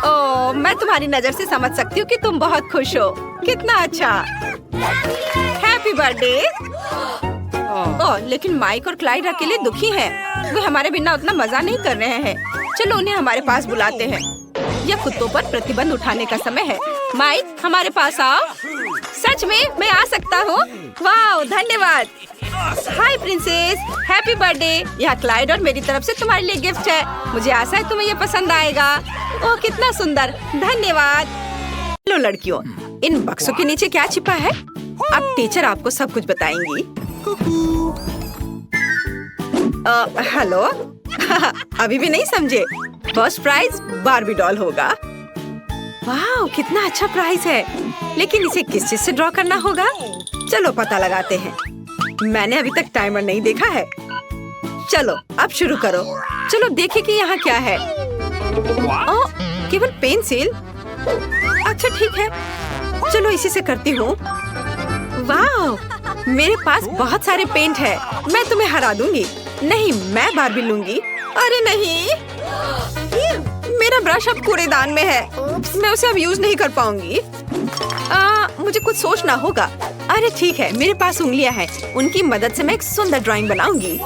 ओह, मैं तुम्हारी नजर से समझ सकती हूँ कि तुम बहुत खुश हो। कितना अच्छा। Happy birthday. ओह, लेकिन माइक और क्लाइड अकेले दुखी हैं। वे हमारे बिना उतना मजा नहीं कर रहे हैं। चलो उन्हें हमारे पास बुलाते हैं। यह कुत्तों पर प्रतिबंध उठाने का समय है। माइक, हमारे पास आओ। सच में मैं आ सकता हूँ? वाह, धन्यवाद। हाय प्रिंसेस, हैप्पी बर्थडे। यह क्लाइड और मेरी तरफ से तुम्हारे लिए गिफ्ट है। मुझे आशा है तुम्हें यह पसंद आएगा। ओह कितना सुंदर, धन्यवाद। लो लड़कियों, इन बक्सों के नीचे क्या छिपा है? अब टीचर आपको सब कुछ बताएंगी। हेलो। अभी भी नहीं समझे? फर्स्ट प्राइज बार्बी डॉल होगा। वाह, कितना अच्छा प्राइज है। लेकिन इसे किस चीज से ड्रॉ करना होगा? चलो पता लगाते हैं। मैंने अभी तक टाइमर नहीं देखा है। चलो अब शुरू करो। चलो देखें कि यहाँ क्या है। ओह, केवल पेंसिल। अच्छा ठीक है, चलो इसी से करती हूँ। वाह, मेरे पास बहुत सारे पेंट है। मैं तुम्हें हरा दूंगी। नहीं, मैं बार्बी लूंगी। अरे नहीं, मेरा ब्रश अब कूड़ेदान में है। मैं उसे अब यूज नहीं कर पाऊंगी। मुझे कुछ सोचना होगा। अरे ठीक है, मेरे पास उंगलियां हैं। उनकी मदद से मैं एक सुंदर ड्राइंग बनाऊंगी।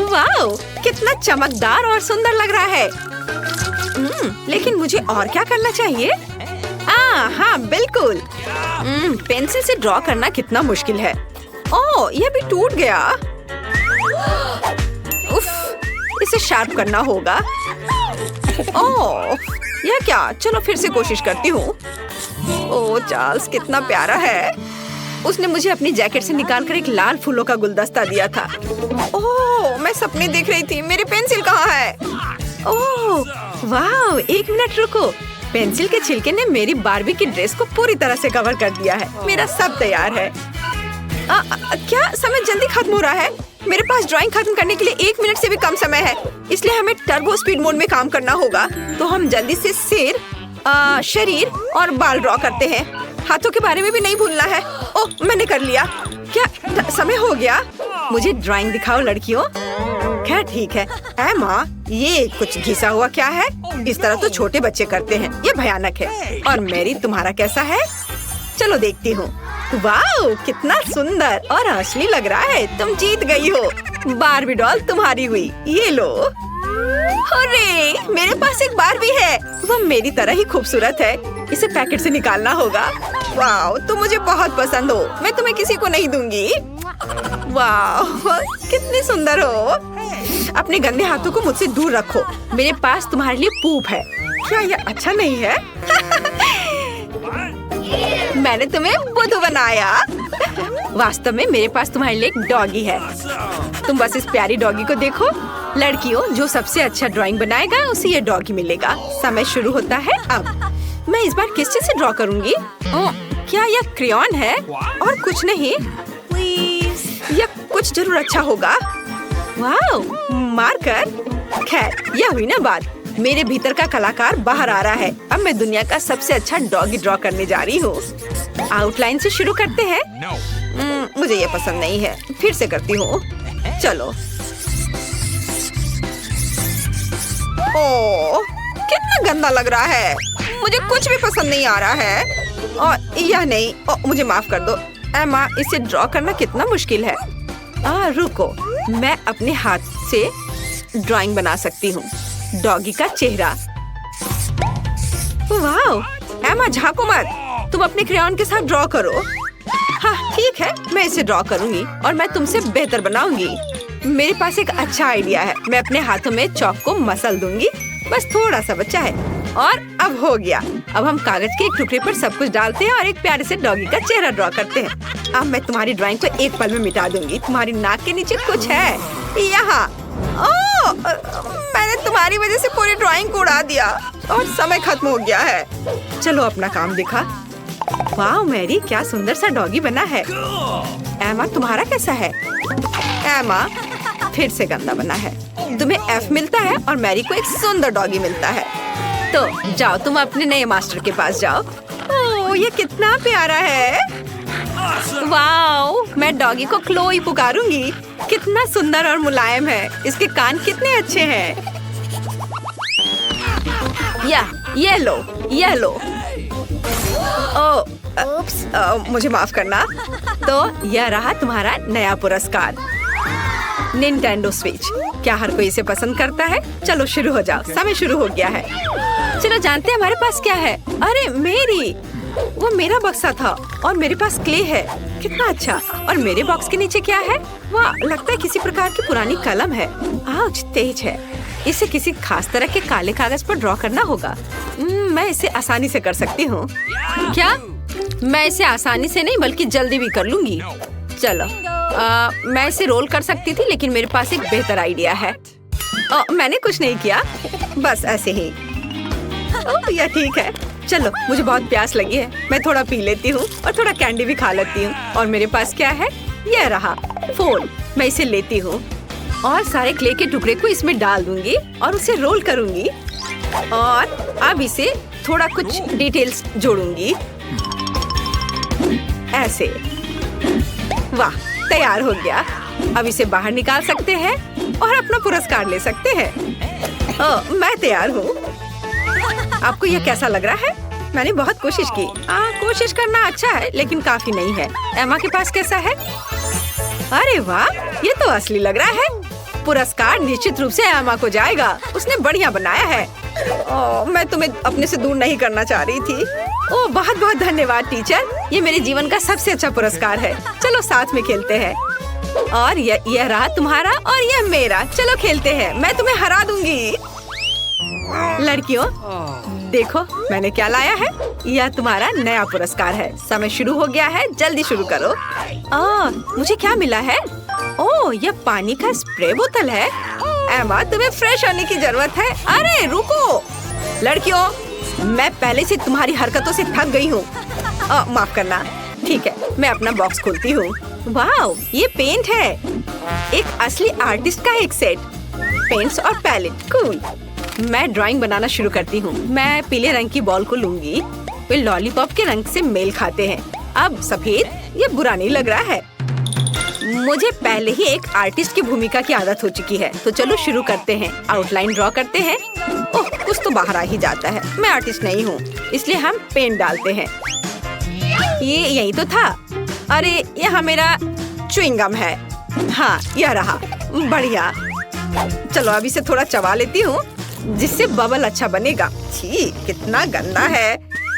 वाह, कितना चमकदार और सुंदर लग रहा है। लेकिन मुझे और क्या करना चाहिए? हाँ बिल्कुल। पेंसिल से ड्रॉ करना कितना मुश्किल है। ओह, यह भी टूट गया। उफ, इसे शार्प करना होगा। ओह, यह क्या? चलो फिर से कोशिश करती हूँ। ओह चार्ल्स कितना प्यारा है। उसने मुझे अपनी जैकेट से निकालकर एक लाल फूलों का गुलदस्ता दिया था। ओह, मैं सपने देख रही थी। मेरी पेंसिल कहाँ है? ओह वाह, एक मिनट रुको। पेंसिल के छिलके ने मेरी बार्बी की ड्रेस को पूरी तरह से कवर कर दिया है। मेरा सब तैयार है। क्या समय जल्दी खत्म हो रहा है? मेरे पास ड्राइंग खत्म करने के लिए 1 मिनट से भी कम समय है। इसलिए हमें टर्बो स्पीड मोड में काम करना होगा। तो हम जल्दी से सिर, शरीर और बाल ड्रॉ करते हैं। हाथों के बारे में भी नहीं भूलना है। ओह, मैंने कर लिया। क्या समय हो गया? मुझे ड्राइंग दिखाओ लड़कियों। खैर ठीक है। एमा, ये कुछ घिसा हुआ क्या है? इस तरह तो छोटे बच्चे करते हैं। ये भयानक है। और मेरी, तुम्हारा कैसा है? चलो देखती हूँ। वाह, कितना सुंदर और असली लग रहा है। तुम जीत गई हो। बार्बी डॉल तुम्हारी हुई। ये लो। अरे, मेरे पास एक बार्बी है। वो मेरी तरह ही खूबसूरत है। इसे पैकेट से निकालना होगा। वाह, तुम मुझे बहुत पसंद हो। मैं तुम्हें किसी को नहीं दूंगी। वाह, कितनी सुंदर हो। अपने गंदे हाथों को मुझसे दूर रखो। मेरे पास तुम्हारे लिए पूप है। क्या यह अच्छा नहीं है? मैंने तुम्हें बुद्धू बनाया। वास्तव में मेरे पास तुम्हारे लिए एक डॉगी है। तुम बस इस प्यारी डॉगी को देखो। लड़कियों, जो सबसे अच्छा ड्राइंग बनाएगा उसे ये डॉगी मिलेगा। समय शुरू होता है अब। मैं इस बार किस चीज से ड्रॉ करूंगी? क्या यह क्रेयॉन है? और कुछ नहीं? यह कुछ जरूर अच्छा होगा। वाह, मार्कर। खैर, यह हुई ना बात। मेरे भीतर का कलाकार बाहर आ रहा है। अब मैं दुनिया का सबसे अच्छा डॉगी ड्रॉ करने जा रही हूँ। आउटलाइन से शुरू करते हैं। मुझे ये पसंद नहीं है। फिर से करती हूँ। चलो। ओह, कितना गंदा लग रहा है। मुझे कुछ भी पसंद नहीं आ रहा है। और यह नहीं। मुझे माफ कर दो एमा, इसे ड्रॉ करना कितना मुश्किल है। रुको, मैं अपने हाथ से ड्राइंग बना सकती हूँ। डॉगी का चेहरा। वाह, एमा झांको मत। तुम अपने क्रेयॉन के साथ ड्रॉ करो। हाँ ठीक है, मैं इसे ड्रॉ करूंगी और मैं तुमसे बेहतर बनाऊंगी। मेरे पास एक अच्छा आइडिया है। मैं अपने हाथों में चॉक को मसल दूंगी। बस थोड़ा सा बचा है। और अब हो गया। अब हम कागज के एक टुकड़े पर सब कुछ डालते हैं और एक प्यारे से डॉगी का चेहरा ड्रॉ करते हैं। अब मैं तुम्हारी ड्राइंग को एक पल में मिटा दूंगी। तुम्हारी नाक के नीचे कुछ है यहाँ। ओह, मैंने तुम्हारी वजह से पूरी ड्राइंग को उड़ा दिया और समय खत्म हो गया है। चलो अपना काम दिखा। वाह मैरी, क्या सुंदर सा डॉगी बना है। एमा तुम्हारा कैसा है? एमा फिर से गंदा बना है। तुम्हें एफ मिलता है और मैरी को एक सुंदर डॉगी मिलता है। तो जाओ तुम अपने नए मास्टर के पास जाओ। ओह ये कितना प्यारा है। वाओ, मैं डॉगी को क्लोई पुकारूंगी। कितना सुंदर और मुलायम है। इसके कान कितने अच्छे हैं। ये लो। मुझे माफ करना। तो यह रहा तुम्हारा नया पुरस्कार, निंटेंडो स्विच। क्या हर कोई इसे पसंद करता है? चलो शुरू हो जाओ, समय शुरू हो गया है। चलो जानते हैं हमारे पास क्या है। अरे मेरी, वो मेरा बक्सा था और मेरे पास क्ले है। कितना अच्छा। और मेरे बॉक्स के नीचे क्या है? वाह, लगता है किसी प्रकार की पुरानी कलम है। आउच, तेज है। इसे किसी खास तरह के काले कागज पर ड्रॉ करना होगा। मैं इसे आसानी से कर सकती हूँ। क्या? मैं इसे आसानी से नहीं बल्कि जल्दी भी कर लूंगी। चलो, मैं इसे रोल कर सकती थी लेकिन मेरे पास एक बेहतर आइडिया है। मैंने कुछ नहीं किया, बस ऐसे ही। यह ठीक है। चलो, मुझे बहुत प्यास लगी है। मैं थोड़ा पी लेती हूँ और थोड़ा कैंडी भी खा लेती हूँ। और मेरे पास क्या है? यह रहा फोन। मैं इसे लेती हूँ और सारे क्ले के टुकड़े को इसमें डाल दूंगी और उसे रोल करूंगी। और अब इसे थोड़ा कुछ डिटेल्स जोड़ूंगी ऐसे। वाह, तैयार हो गया। अब इसे बाहर निकाल सकते हैं और अपना पुरस्कार ले सकते हैं। मैं तैयार हूँ। आपको यह कैसा लग रहा है? मैंने बहुत कोशिश की। कोशिश करना अच्छा है लेकिन काफी नहीं है। एमा के पास कैसा है? अरे वाह, ये तो असली लग रहा है। पुरस्कार निश्चित रूप से एमा को जाएगा। उसने बढ़िया बनाया है। मैं तुम्हें अपने से दूर नहीं करना चाह रही थी। बहुत बहुत धन्यवाद टीचर। ये मेरे जीवन का सबसे अच्छा पुरस्कार है। चलो साथ में खेलते हैं। और यह रहा तुम्हारा और यह मेरा। चलो खेलते हैं, मैं तुम्हें हरा दूंगी। लड़कियों देखो मैंने क्या लाया है। यह तुम्हारा नया पुरस्कार है। समय शुरू हो गया है, जल्दी शुरू करो। मुझे क्या मिला है? यह पानी का स्प्रे बोतल है। एमा, तुम्हें फ्रेश होने की जरूरत है। अरे रुको लड़कियों, मैं पहले से तुम्हारी हरकतों से थक गई हूँ। माफ करना। ठीक है, मैं अपना बॉक्स खोलती हूँ। वाह, ये पेंट है। एक असली आर्टिस्ट का एक सेट। पेंट्स और पैलेट, कूल। मैं ड्राइंग बनाना शुरू करती हूँ। मैं पीले रंग की बॉल को लूंगी। वे लॉलीपॉप के रंग से मेल खाते हैं। अब सफेद, ये बुरा नहीं लग रहा है। मुझे पहले ही एक आर्टिस्ट की भूमिका की आदत हो चुकी है। तो चलो शुरू करते हैं। आउटलाइन ड्रॉ करते हैं। कुछ तो बाहर आ ही जाता है। मैं आर्टिस्ट नहीं हूँ, इसलिए हम पेंट डालते हैं। ये यही तो था। अरे यहाँ मेरा च्युइंगम है। हाँ, यह रहा। बढ़िया। चलो अब इसे थोड़ा चबा लेती हूँ जिससे बबल अच्छा बनेगा। छी, कितना गंदा है।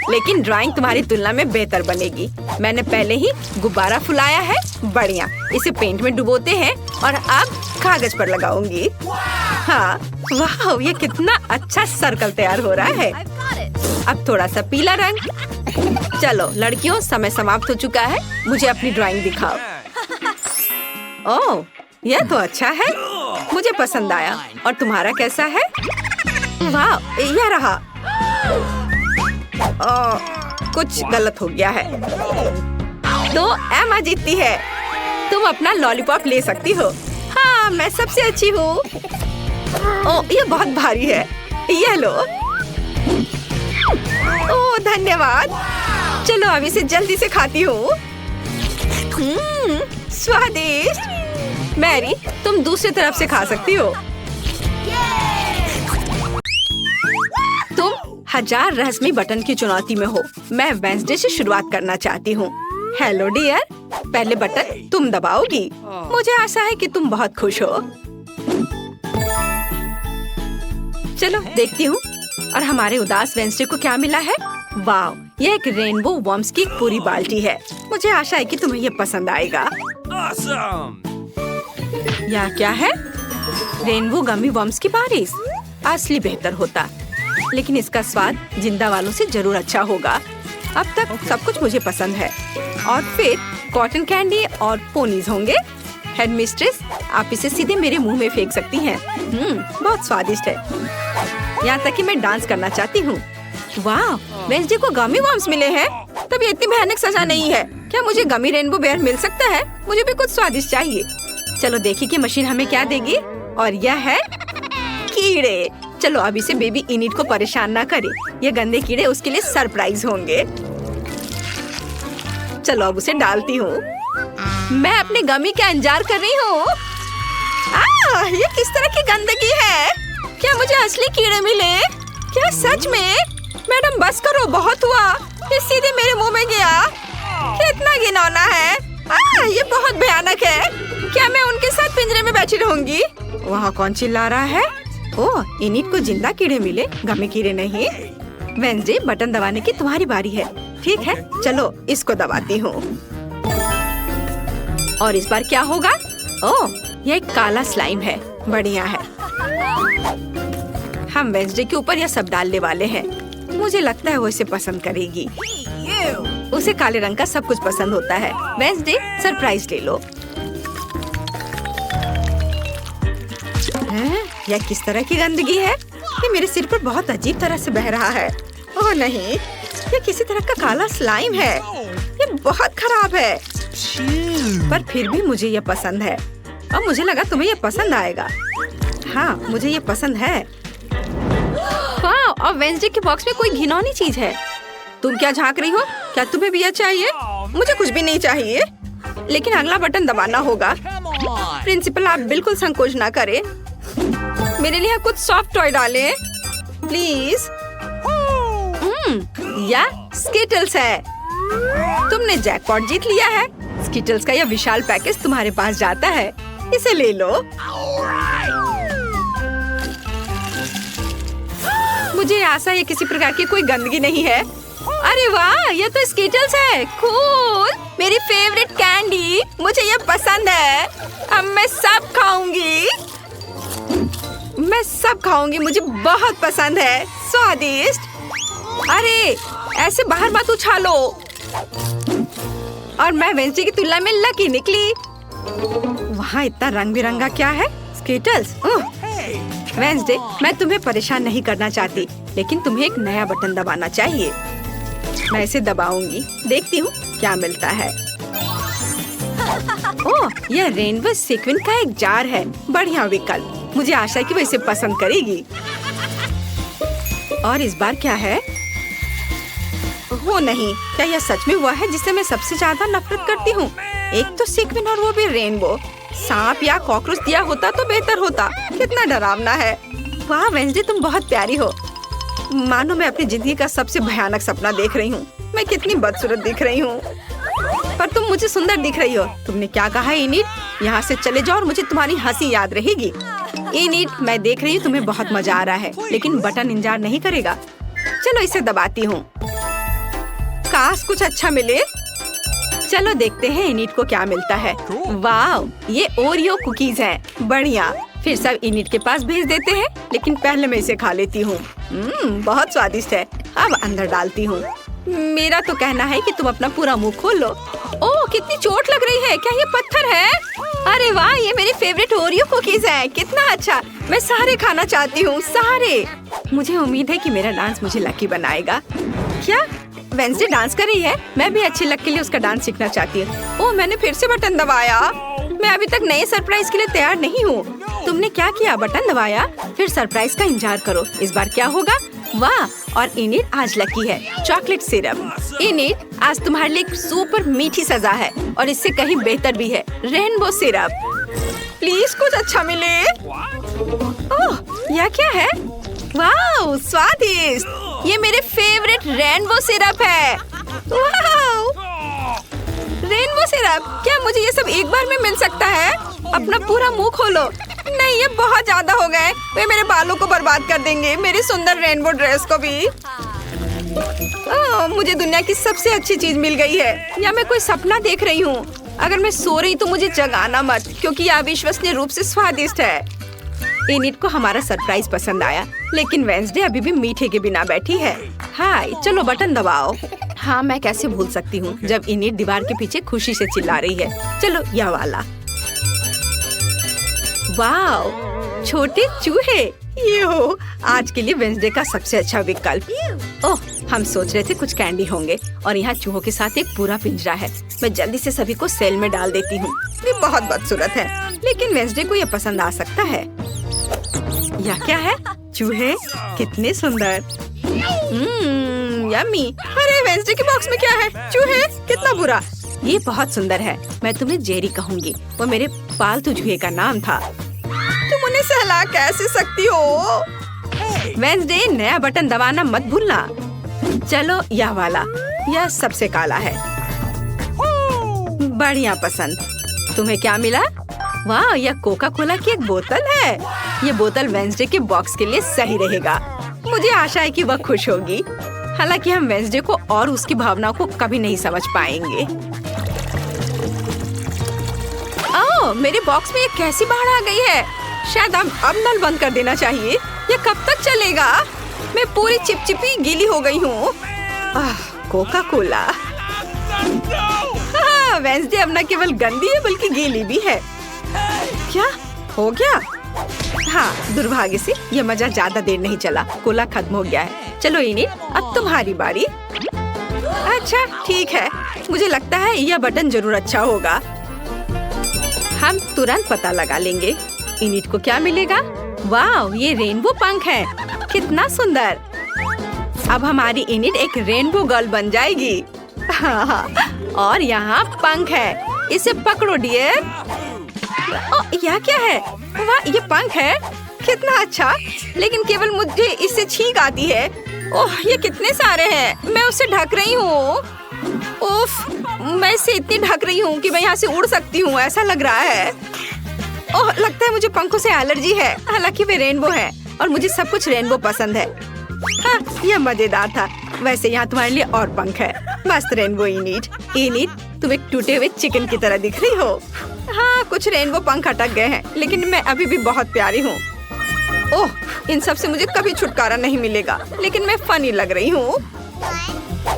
लेकिन ड्राइंग तुम्हारी तुलना में बेहतर बनेगी। मैंने पहले ही गुब्बारा फुलाया है। बढ़िया। इसे पेंट में डुबोते हैं और अब कागज पर लगाऊंगी। हाँ, वाह, ये कितना अच्छा सर्कल तैयार हो रहा है। अब थोड़ा सा पीला रंग। चलो लड़कियों, समय समाप्त हो चुका है। मुझे अपनी ड्राइंग दिखाओ। यह तो अच्छा है, मुझे पसंद आया। और तुम्हारा कैसा है? वाह, यह रहा। कुछ गलत हो गया है। तो एमा जीतती है। तुम अपना लॉलीपॉप ले सकती हो। हाँ, मैं सबसे अच्छी हूँ। ये बहुत भारी है। ये लो। धन्यवाद। चलो अब इसे जल्दी से खाती हूँ। स्वादिष्ट। मैरी, तुम दूसरी तरफ से खा सकती हो। तुम 1000 रहस्यमय बटन की चुनौती में हो। मैं वेडनेसडे से शुरुआत करना चाहती हूँ। हेलो डियर, पहले बटन तुम दबाओगी। मुझे आशा है कि तुम बहुत खुश हो। चलो देखती हूँ। और हमारे उदास वेडनेसडे को क्या मिला है? वाव, यह एक रेनबो वर्म्स की एक पूरी बाल्टी है। मुझे आशा है कि तुम्हें यह पसंद आएगा। यह क्या है? रेनबो गमी वर्म्स की बारिश। असली बेहतर होता, लेकिन इसका स्वाद जिंदा वालों से जरूर अच्छा होगा। अब तक सब कुछ मुझे पसंद है। और फिर कॉटन कैंडी और पोनीज होंगे। हेडमिस्ट्रेस, आप इसे सीधे मेरे मुंह में फेंक सकती हैं। बहुत स्वादिष्ट है। यहाँ तक कि मैं डांस करना चाहती हूँ। वाह, वेडनेसडे को गमी वर्म्स मिले हैं। तब ये इतनी भयानक सजा नहीं है। क्या मुझे गमी रेनबो बेयर मिल सकता है? मुझे भी कुछ स्वादिष्ट चाहिए। चलो देखिए कि मशीन हमें क्या देगी। और यह है कीड़े। चलो अब इसे बेबी इनिट को परेशान ना करे। ये गंदे कीड़े उसके लिए सरप्राइज होंगे। चलो अब उसे डालती हूँ। मैं अपने गमी का इंतजार कर रही हूँ। ये किस तरह की गंदगी है? क्या मुझे असली कीड़े मिले? क्या सच में? मैडम बस करो, बहुत हुआ। ये सीधे मेरे मुंह में गया। कितना घिनौना है। ये बहुत भयानक है। क्या मैं उनके साथ पिंजरे में बैठी रहूंगी? वहाँ कौन चिल्ला रहा है? ओह, इनिट को जिंदा कीड़े मिले, गमी कीड़े नहीं। वेंसडे, बटन दबाने की तुम्हारी बारी है। ठीक है, चलो इसको दबाती हूँ। और इस बार क्या होगा? ओह, यह एक काला स्लाइम है। बढ़िया है। हम वेंसडे के ऊपर यह सब डालने वाले हैं। मुझे लगता है वो इसे पसंद करेगी। उसे काले रंग का सब कुछ पसंद होता है। वेंसडे, सरप्राइज ले लो। यह किस तरह की गंदगी है? ये मेरे सिर पर बहुत अजीब तरह से बह रहा है। ओह नहीं, ये किसी तरह का काला स्लाइम है। ये बहुत खराब है। पर फिर भी मुझे ये पसंद है। और मुझे लगा तुम्हें ये पसंद आएगा। हाँ, मुझे ये पसंद है। वाह, और वेंसडे के बॉक्स में कोई घिनौनी चीज है। तुम क्या झांक रही हो? क्या तुम्हें भी यह चाहिए? मुझे कुछ भी नहीं चाहिए, लेकिन अगला बटन दबाना होगा। प्रिंसिपल, आप बिल्कुल संकोच ना करें। मेरे लिए कुछ सॉफ्ट टॉय डालें, प्लीज। या स्किटल्स है। तुमने जैकपॉट जीत लिया है। स्किटल्स का यह विशाल पैकेज तुम्हारे पास जाता है। इसे ले लो। मुझे आशा है किसी प्रकार की कोई गंदगी नहीं है। अरे वाह, ये तो स्किटल्स है। कूल, मेरी फेवरेट कैंडी। मुझे ये पसंद है। अब मैं सब खाऊंगी। मुझे बहुत पसंद है। स्वादिष्ट। अरे ऐसे बाहर मत उछालो। और मैं वेंसडे की तुलना में लकी निकली। वहाँ इतना रंग बिरंगा क्या है? स्किटल्स। वेंसडे, मैं तुम्हें परेशान नहीं करना चाहती, लेकिन तुम्हें एक नया बटन दबाना चाहिए। मैं इसे दबाऊंगी, देखती हूँ क्या मिलता है। ओह, यह रेनबो सीक्वेंस का एक जार है। बढ़िया विकल्प। मुझे आशा है कि वो इसे पसंद करेगी। और इस बार क्या है? वो नहीं, क्या यह सच में हुआ है जिससे मैं सबसे ज्यादा नफरत करती हूँ? एक तो सीक्वेंस और वो भी रेनबो। सांप या कॉकरोच दिया होता तो बेहतर होता। कितना डरावना है। वाह वेंसडे, तुम बहुत प्यारी हो। मानो मैं अपनी जिंदगी का सबसे भयानक सपना देख रही हूँ। मैं कितनी बदसूरत दिख रही हूँ, पर तुम मुझे सुंदर दिख रही हो। तुमने क्या कहा इनिट? यहाँ से चले जाओ और मुझे तुम्हारी हंसी याद रहेगी। इनिट, मैं देख रही हूँ तुम्हें बहुत मजा आ रहा है, लेकिन बटन इंतजार नहीं करेगा। चलो इसे दबाती हूँ। काश कुछ अच्छा मिले। चलो देखते हैं इनिट को क्या मिलता है। वाव, ये ओरियो कुकीज हैं। बढ़िया। फिर सब इनिट के पास भेज देते हैं, लेकिन पहले मैं इसे खा लेती हूँ। बहुत स्वादिष्ट है। अब अंदर डालती हूँ। मेरा तो कहना है कि तुम अपना पूरा मुंह खोल लो। ओह, कितनी चोट लग रही है। क्या ये पत्थर है? अरे वाह, ये मेरी फेवरेट ओरियो कुकीज है। कितना अच्छा। मैं सारे खाना चाहती हूँ, सारे। मुझे उम्मीद है कि मेरा डांस मुझे लकी बनाएगा। क्या वेंसडे डांस कर रही है? मैं भी अच्छी लक के लिए उसका डांस सीखना चाहती हूँ। ओह, मैंने फिर से बटन दबाया। मैं अभी तक नए सरप्राइज के लिए तैयार नहीं हूँ। तुमने क्या किया? बटन दबाया, फिर सरप्राइज का इंतजार करो। इस बार क्या होगा? वाह, और इनिट आज लकी है। Chocolate syrup. इनिट, आज तुम्हारे लिए एक सुपर मीठी सजा है, और इससे कहीं बेहतर भी है। Rainbow syrup. प्लीज कुछ अच्छा मिले। ओह, यह क्या है? वाह, स्वादिष्ट। ये मेरे फेवरेट रेनबो सिरप है। वाह, रेनबो सिरप। क्या मुझे ये सब एक बार में मिल सकता है? अपना पूरा मुंह खोलो। नहीं, ये बहुत ज्यादा हो गए। वे मेरे बालों को बर्बाद कर देंगे, मेरी सुंदर रेनबो ड्रेस को भी। मुझे दुनिया की सबसे अच्छी चीज मिल गई है। या मैं कोई सपना देख रही हूँ? अगर मैं सो रही तो मुझे जगाना मत, क्योंकि यह अविश्वसनीय रूप से स्वादिष्ट है। इनिट को हमारा सरप्राइज पसंद आया, लेकिन वेंसडे अभी भी मीठे के बिना बैठी है। हाय, चलो बटन दबाओ। हाँ, मैं कैसे भूल सकती हूँ जब इनिट दीवार के पीछे खुशी से चिल्ला रही है। चलो यह वाला। वाओ, छोटे चूहे। यो, आज के लिए वेंसडे का सबसे अच्छा विकल्प। ओह, हम सोच रहे थे कुछ कैंडी होंगे और यहाँ चूहों के साथ एक पूरा पिंजरा है। मैं जल्दी से सभी को सेल में डाल देती हूँ। ये बहुत बदसूरत है, लेकिन वेंसडे को ये पसंद आ सकता है। यह क्या है? चूहे कितने सुंदर। यम्मी। अरे वेंसडे के बॉक्स में क्या है? चूहे, कितना बुरा। ये बहुत सुंदर है। मैं तुम्हें जेरी कहूँगी, वो मेरे पालतू चूहे का नाम था। तुम उन्हें सहला कैसे सकती हो? वेंसडे, नया बटन दबाना मत भूलना। चलो यह वाला, यह सबसे काला है। बढ़िया पसंद। तुम्हें क्या मिला? वाह, यह कोका कोला की एक बोतल है। ये बोतल वेंसडे के बॉक्स के लिए सही रहेगा। मुझे आशा है कि वह खुश होगी। हालांकि हम वेंसडे को और उसकी भावनाओं को कभी नहीं समझ पाएंगे। ओह, मेरे बॉक्स में ये कैसी बाढ़ आ गई है? शायद अब नल बंद कर देना चाहिए। ये कब तक चलेगा? मैं पूरी चिपचिपी गीली हो गई हूँ। Coca Cola. वेंसडे अब न केवल गंदी है बल्कि गीली भी है। क्या हो गया? हाँ, दुर्भाग्य से यह मजा ज्यादा देर नहीं चला। कोला खत्म हो गया है। चलो इनिट, अब तुम्हारी बारी। अच्छा ठीक है, मुझे लगता है यह बटन जरूर अच्छा होगा। हम तुरंत पता लगा लेंगे। इनिट को क्या मिलेगा? वाह, ये रेनबो पंख है। कितना सुंदर। अब हमारी इनिट एक रेनबो गर्ल बन जाएगी। और यहाँ पंख है, इसे पकड़ो डियर। यह क्या है? वाह, ये पंख है। कितना अच्छा, लेकिन केवल मुझे इससे छींक आती है। ओह, ये कितने सारे हैं। मैं उससे ढक रही हूँ। उफ, मैं इससे इतनी ढक रही हूँ कि मैं यहाँ से उड़ सकती हूँ, ऐसा लग रहा है। ओह, लगता है मुझे पंखों से एलर्जी है। हालांकि वे रेनबो हैं और मुझे सब कुछ रेनबो पसंद है। हाँ, यह मजेदार था। वैसे यहाँ तुम्हारे लिए और पंख है। मस्त रेनबो इनिट। इनिट, तुम एक टूटे हुए चिकन की तरह दिख रही हो। हाँ, कुछ रेनबो पंख अटक गए हैं, लेकिन मैं अभी भी बहुत प्यारी हूँ। ओह, इन सब से मुझे कभी छुटकारा नहीं मिलेगा, लेकिन मैं फनी लग रही हूँ।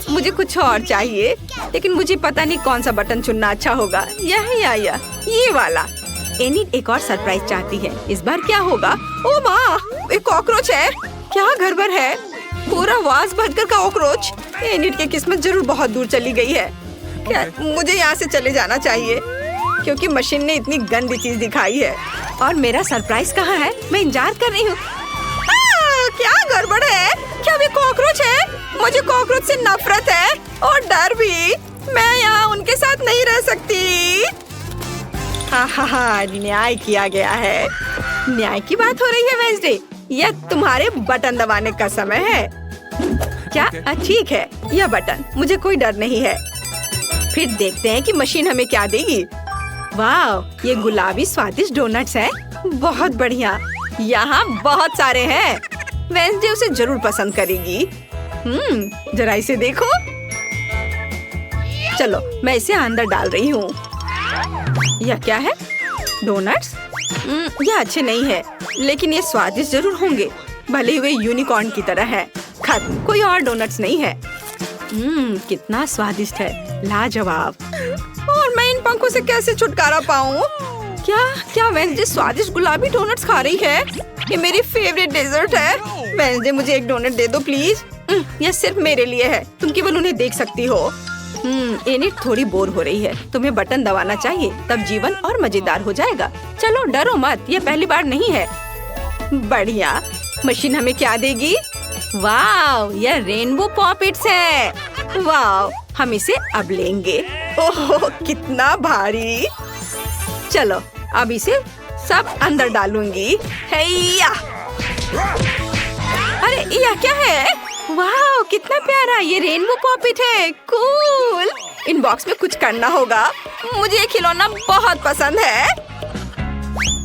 मुझे कुछ और चाहिए, लेकिन मुझे पता नहीं कौन सा बटन चुनना अच्छा होगा। यह या ये वाला। एनिट एक और सरप्राइज चाहती है। इस बार क्या होगा? ओह माँ, एक कॉकरोच है। क्या गड़बड़ है? पूरा वास भरकर का कॉकरोच। एनिट की किस्मत जरूर बहुत दूर चली गई है। क्या मुझे यहाँ से चले जाना चाहिए, क्योंकि मशीन ने इतनी गंदी चीज दिखाई है। और मेरा सरप्राइज कहाँ है? मैं इंतजार कर रही हूँ। क्या गड़बड़ है? क्या वे कॉकरोच है? मुझे कॉकरोच से नफरत है और डर भी। मैं यहाँ उनके साथ नहीं रह सकती। हाँ, न्याय किया गया है। न्याय की बात हो रही है वेंसडे। यह तुम्हारे बटन दबाने का समय है। क्या? ठीक है, यह बटन। मुझे कोई डर नहीं है। फिर देखते हैं कि मशीन हमें क्या देगी। वाह, ये गुलाबी स्वादिष्ट डोनट्स हैं। बहुत बढ़िया। यहाँ बहुत सारे हैं। वेंसडे उसे जरूर पसंद करेगी। जरा इसे देखो। चलो, मैं इसे अंदर डाल रही हूँ। यह क्या है? डोनट्स? यह अच्छे नहीं है, लेकिन ये स्वादिष्ट जरूर होंगे। भले हुए यूनिकॉर्न की तरह है। खत्म, कोई और डोनट्स नहीं है। कितना स्वादिष्ट है, लाजवाब। और मैं इन पंखों से कैसे छुटकारा पाऊँ? क्या वेंसडे स्वादिष्ट गुलाबी डोनट्स खा रही है? ये मेरी फेवरेट डेजर्ट है। वेंसडे, मुझे एक डोनट दे दो प्लीज। यह सिर्फ मेरे लिए है। तुम केवल उन्हें देख सकती हो। एनिट थोड़ी बोर हो रही है। तुम्हें बटन दबाना चाहिए, तब जीवन और मजेदार हो जाएगा। चलो डरो मत, यह पहली बार नहीं है। बढ़िया। मशीन हमें क्या देगी? वाह, यह रेनबो पॉपिट्स है। वाह, हम इसे अब लेंगे। ओह, कितना भारी। चलो, अब इसे सब अंदर डालूंगी। हैया। अरे यह क्या है? वाह, कितना प्यारा। ये रेनबो पॉपिट है। कूल। इन बॉक्स में कुछ करना होगा। मुझे ये खिलौना बहुत पसंद है।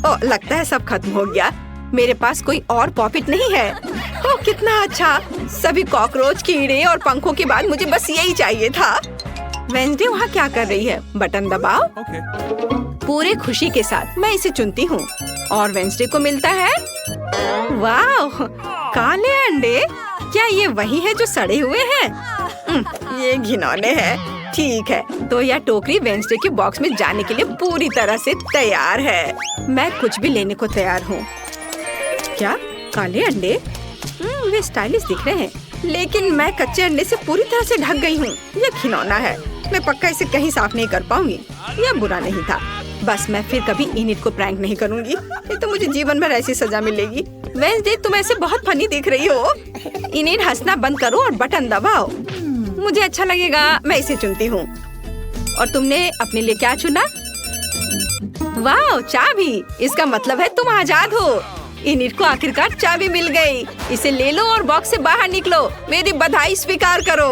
ओह, लगता है सब खत्म हो गया। मेरे पास कोई और पॉपिट नहीं है। ओह, कितना अच्छा। सभी कॉकरोच, कीड़े और पंखों के बाद मुझे बस यही चाहिए था। वेंसडे वहाँ क्या कर रही है? बटन दबाओ। पूरे खुशी के साथ मैं इसे चुनती हूँ और वेंसडे को मिलता है। वाह, काले अंडे। क्या ये वही है जो सड़े हुए हैं? ये घिनौने हैं। ठीक है, तो यह टोकरी वेंसडे के बॉक्स में जाने के लिए पूरी तरह से तैयार है। मैं कुछ भी लेने को तैयार हूँ। क्या? काले अंडे वे स्टाइलिश दिख रहे हैं, लेकिन मैं कच्चे अंडे से पूरी तरह से ढक गई हूँ। यह खिलौना है, मैं पक्का इसे कहीं साफ नहीं कर पाऊंगी। यह बुरा नहीं था, बस मैं फिर कभी इनिट को प्रैंक नहीं करूंगी, नहीं तो मुझे जीवन भर ऐसी सजा मिलेगी। वेंसडे, तुम ऐसे बहुत फनी दिख रही हो। इनिट, हंसना बंद करो और बटन दबाओ। मुझे अच्छा लगेगा, मैं इसे चुनती हूँ। और तुमने अपने लिए क्या चुना? वाह, चाबी। इसका मतलब है तुम आजाद हो। इनिट को आखिरकार चाबी मिल गई। इसे ले लो और बॉक्स से बाहर निकलो। मेरी बधाई स्वीकार करो।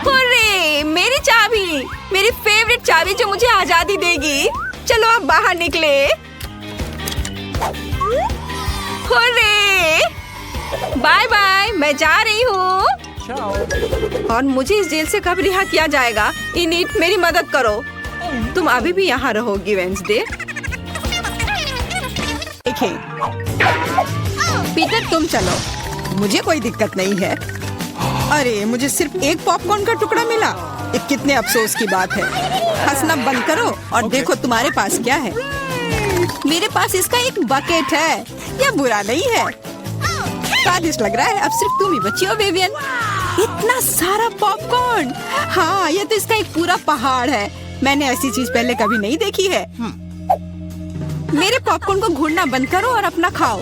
हुर्रे, मेरी चाबी, मेरी फेवरेट चाबी जो मुझे आजादी देगी। चलो अब बाहर निकले। हुर्रे, बाय बाय, मैं जा रही हूँ। और मुझे इस जेल से कब रिहा किया जाएगा? इनिट, मेरी मदद करो। तुम अभी भी यहाँ रहोगी वेंसडे। देखिए पीटर, तुम चलो, मुझे कोई दिक्कत नहीं है। अरे, मुझे सिर्फ एक पॉपकॉर्न का टुकड़ा मिला। ये कितने अफसोस की बात है। हंसना बंद करो और देखो तुम्हारे पास क्या है। मेरे पास इसका एक बकेट है। यह बुरा नहीं है, स्वादिष्ट लग रहा है। अब सिर्फ तुम ही बची हो विवियन। इतना सारा पॉपकॉर्न। हाँ, यह तो इसका एक पूरा पहाड़ है। मैंने ऐसी चीज पहले कभी नहीं देखी है। मेरे पॉपकॉर्न को घूरना बंद करो और अपना खाओ।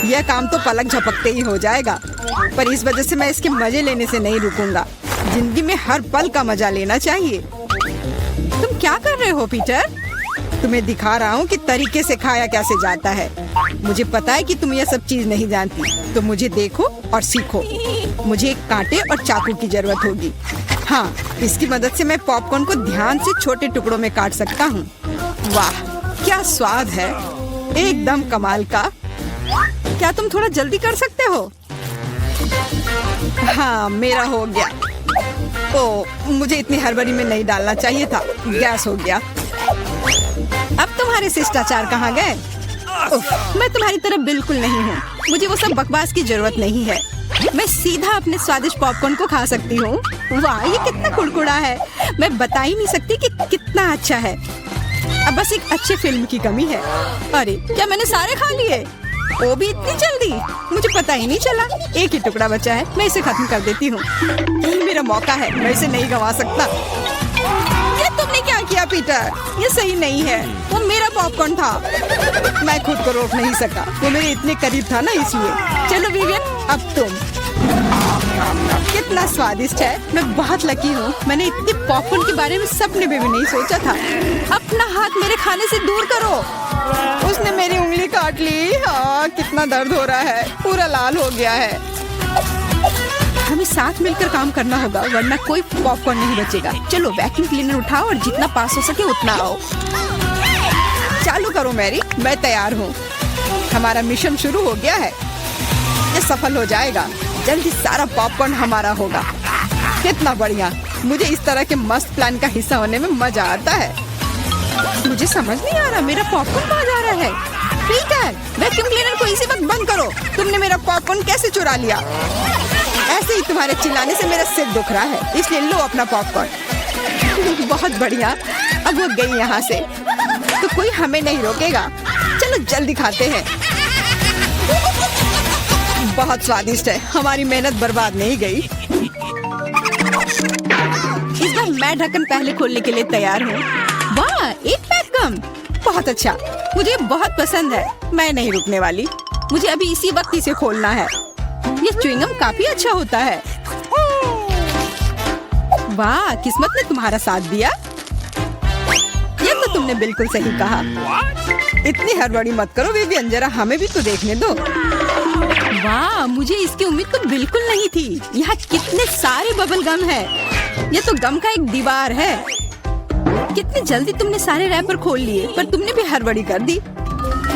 यह काम तो पलक झपकते ही हो जाएगा, पर इस वजह से मैं इसके मजे लेने से नहीं रुकूंगा। जिंदगी में हर पल का मजा लेना चाहिए। तुम क्या कर रहे हो पीटर? तुम्हें दिखा रहा हूँ कि तरीके से खाया कैसे जाता है। मुझे पता है कि तुम यह सब चीज नहीं जानती, तो मुझे देखो और सीखो। मुझे एक कांटे और चाकू की जरूरत होगी। हाँ, इसकी मदद से मैं पॉपकॉर्न को ध्यान से छोटे टुकड़ों में काट सकता हूँ। वाह, क्या स्वाद है, एकदम कमाल का। क्या तुम थोड़ा जल्दी कर सकते हो? हाँ, मेरा हो गया। ओ, मुझे इतनी हड़बड़ी में नहीं डालना चाहिए था। गैस हो गया। अब तुम्हारे शिष्टाचार कहाँ गए? मैं तुम्हारी तरह बिल्कुल नहीं हूँ। मुझे वो सब बकवास की जरूरत नहीं है। मैं सीधा अपने स्वादिष्ट पॉपकॉर्न को खा सकती हूँ। वाह, ये कितना कुड़कुड़ा है। मैं बता ही नहीं सकती कि कितना अच्छा है। अब बस एक अच्छे फिल्म की कमी है। अरे, क्या मैंने सारे खा लिए? वो भी इतनी जल्दी? मुझे पता ही नहीं चला। एक ही टुकड़ा बचा है, मैं इसे खत्म कर देती हूँ। यही मेरा मौका है, मैं इसे नहीं गंवा सकता। ये तुमने क्या किया पीटर? ये सही नहीं है। वो मेरा पॉपकॉर्न था, मैं खुद को रोक नहीं सका। वो मेरे इतने करीब था ना, इसलिए। चलो विवियन, अब तुम। कितना स्वादिष्ट है। मैं बहुत लकी हूँ। मैंने इतने पॉपकॉर्न के बारे में सपने में भी नहीं सोचा था। अपना हाथ मेरे खाने से दूर करो। उसने मेरी उंगली काट ली। हाँ, कितना दर्द हो रहा है, पूरा लाल हो गया है। हमें साथ मिलकर काम करना होगा, वरना कोई पॉपकॉर्न नहीं बचेगा। चलो वैक्यूम क्लीनर उठाओ और जितना पास हो सके उतना आओ। चालू करो मैरी, मैं तैयार हूँ। हमारा मिशन शुरू हो गया है। ये सफल हो जाएगा। जल्दी सारा पॉपकॉर्न हमारा होगा। कितना बढ़िया। मुझे इस तरह के मस्त प्लान का हिस्सा होने में मजा आता है। मुझे समझ नहीं आ रहा मेरा पॉपकॉर्न कहाँ जा रहा है। पीटर, वैक्यूम क्लीनर को इसी वक्त बंद करो। तुमने मेरा पॉपकॉर्न कैसे चुरा लिया? ऐसे ही तुम्हारे चिल्लाने से मेरा सिर दुख रहा है, इसलिए लो अपना पॉपकॉर्न। बहुत बढ़िया। अब वो गई यहाँ से, तो कोई हमें नहीं रोकेगा। चलो जल्दी खाते हैं। बहुत स्वादिष्ट है। हमारी मेहनत बर्बाद नहीं गई। इस बार मैं ढक्कन पहले खोलने के लिए तैयार हूँ। वाह, एक पैक कम। बहुत अच्छा, मुझे बहुत पसंद है। मैं नहीं रुकने वाली। मुझे अभी इसी वक्त इसे खोलना है। ये च्युइंगम काफी अच्छा होता है। वाह, किस्मत ने तुम्हारा साथ दिया। ये तो तुमने बिल्कुल सही कहा। इतनी हड़बड़ी मत करो विवियन, जरा हमें भी तो देखने दो। वाह, मुझे इसकी उम्मीद तो बिल्कुल नहीं थी। यहाँ कितने सारे बबल गम है। ये तो गम का एक दीवार है। कितनी जल्दी तुमने सारे रैपर खोल लिए, पर तुमने भी हड़बड़ी कर दी।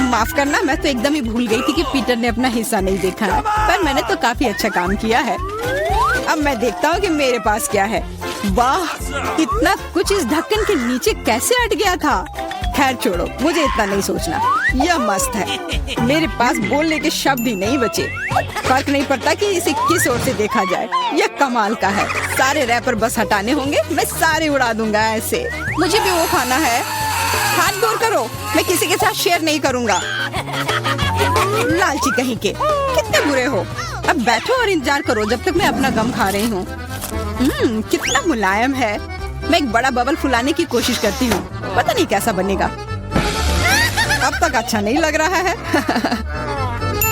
माफ करना, मैं तो एकदम ही भूल गई थी कि पीटर ने अपना हिस्सा नहीं देखा है। पर मैंने तो काफी अच्छा काम किया है। अब मैं देखता हूँ कि मेरे पास क्या है। वाह, इतना कुछ इस ढक्कन के नीचे कैसे अट गया था। खैर छोड़ो, मुझे इतना नहीं सोचना। यह मस्त है। मेरे पास बोलने के शब्द ही नहीं बचे। फर्क नहीं पड़ता कि इसे किस ओर से देखा जाए। यह कमाल का है। सारे रैपर बस हटाने होंगे, मैं सारे उड़ा दूंगा ऐसे। मुझे भी वो खाना है। हाथ दूर करो, मैं किसी के साथ शेयर नहीं करूंगा। लालची कहीं के, कितने बुरे हो। अब बैठो और इंतजार करो जब तक मैं अपना गम खा रही हूँ। कितना मुलायम है। मैं एक बड़ा बबल फुलाने की कोशिश करती हूँ, पता नहीं कैसा बनेगा। अब तक अच्छा नहीं लग रहा है।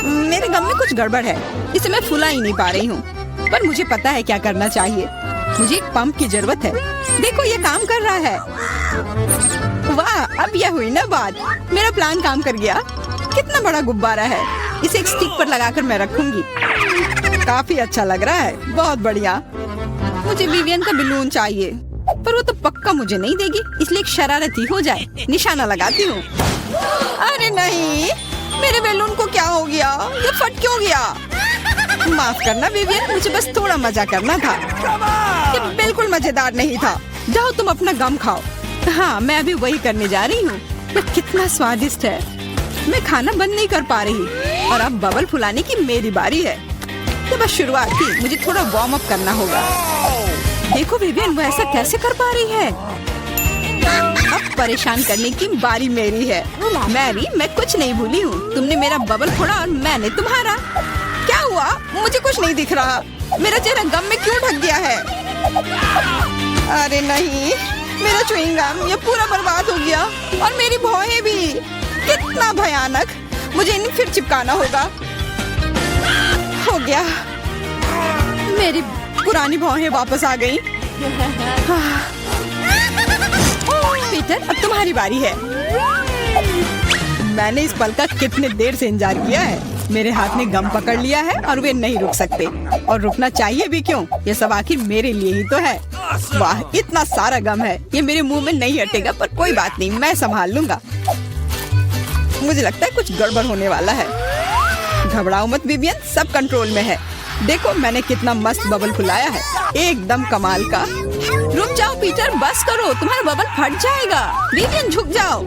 मेरे गम में कुछ गड़बड़ है, इसे मैं फुला ही नहीं पा रही हूँ। पर मुझे पता है क्या करना चाहिए। मुझे एक पंप की जरूरत है। देखो ये काम कर रहा है। वाह, अब यह हुई ना बात। मेरा प्लान काम कर गया। कितना बड़ा गुब्बारा है। इसे एक स्टिक पर लगाकर मैं रखूंगी। काफी अच्छा लग रहा है, बहुत बढ़िया। मुझे विवियन का बलून चाहिए, पर वो तो पक्का मुझे नहीं देगी, इसलिए एक शरारती हो जाए। निशाना लगाती हूँ। अरे नहीं, मेरे बैलून को क्या हो गया? ये फट क्यों गया? माफ करना विवियन, मुझे बस थोड़ा मजा करना था। ये बिल्कुल मजेदार नहीं था। जाओ तुम अपना गम खाओ। हाँ, मैं अभी वही करने जा रही हूँ। ये कितना स्वादिष्ट है। मैं खाना बंद नहीं कर पा रही और अब बबल फुलाने की मेरी बारी है। ये बस शुरुआत थी, मुझे थोड़ा वार्म अप करना होगा। देखो विवियन, वो ऐसा कैसे कर पा रही है? अब परेशान करने की बारी मेरी है। मैरी, मैं कुछ नहीं भूली हूँ। तुमने मेरा बबल फोड़ा और मैंने तुम्हारा। क्या हुआ? मुझे कुछ नहीं दिख रहा। मेरा चेहरा गम में क्यों ढक गया है? अरे नहीं, मेरा च्युइंग गम ये पूरा बर्बाद हो गया और मेरी भौहें भी। कितना भयानक। मुझे इन्हें फिर चिपकाना होगा। हो गया, मेरी पुरानी भौहें वापस आ गई। पीटर, अब तुम्हारी बारी है। मैंने इस पल का कितने देर से इंतजार किया है। मेरे हाथ ने गम पकड़ लिया है और वे नहीं रुक सकते, और रुकना चाहिए भी क्यों? ये सब आखिर मेरे लिए ही तो है। वाह, इतना सारा गम है, ये मेरे मुंह में नहीं हटेगा, पर कोई बात नहीं, मैं संभाल लूंगा। मुझे लगता है कुछ गड़बड़ होने वाला है। घबराओ मत विवियन, सब कंट्रोल में है। देखो मैंने कितना मस्त बबल फुलाया है, एकदम कमाल का। रुक जाओ पीटर, बस करो, तुम्हारा बबल फट जाएगा। विवियन झुक जाओ।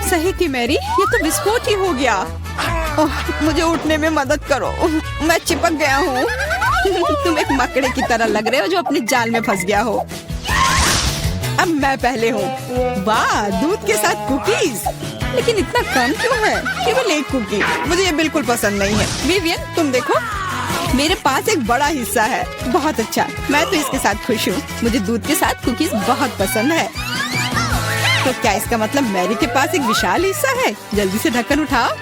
सही थी मैरी, ये तो विस्फोट ही हो गया। मुझे उठने में मदद करो, मैं चिपक गया हूँ। तुम एक मकड़े की तरह लग रहे हो जो अपने जाल में फंस गया हो। अब मैं पहले हूँ। वाह, दूध के साथ कुकीज, लेकिन इतना कम क्यों है? केवल एक कुकी। मुझे ये बिल्कुल पसंद नहीं है। विवियन तुम देखो, मेरे पास एक बड़ा हिस्सा है। बहुत अच्छा, मैं तो इसके साथ खुश हूँ। मुझे दूध के साथ कुकीज बहुत पसंद है। तो क्या इसका मतलब मैरी के पास एक विशाल हिस्सा है? जल्दी से ढक्कन उठाओ।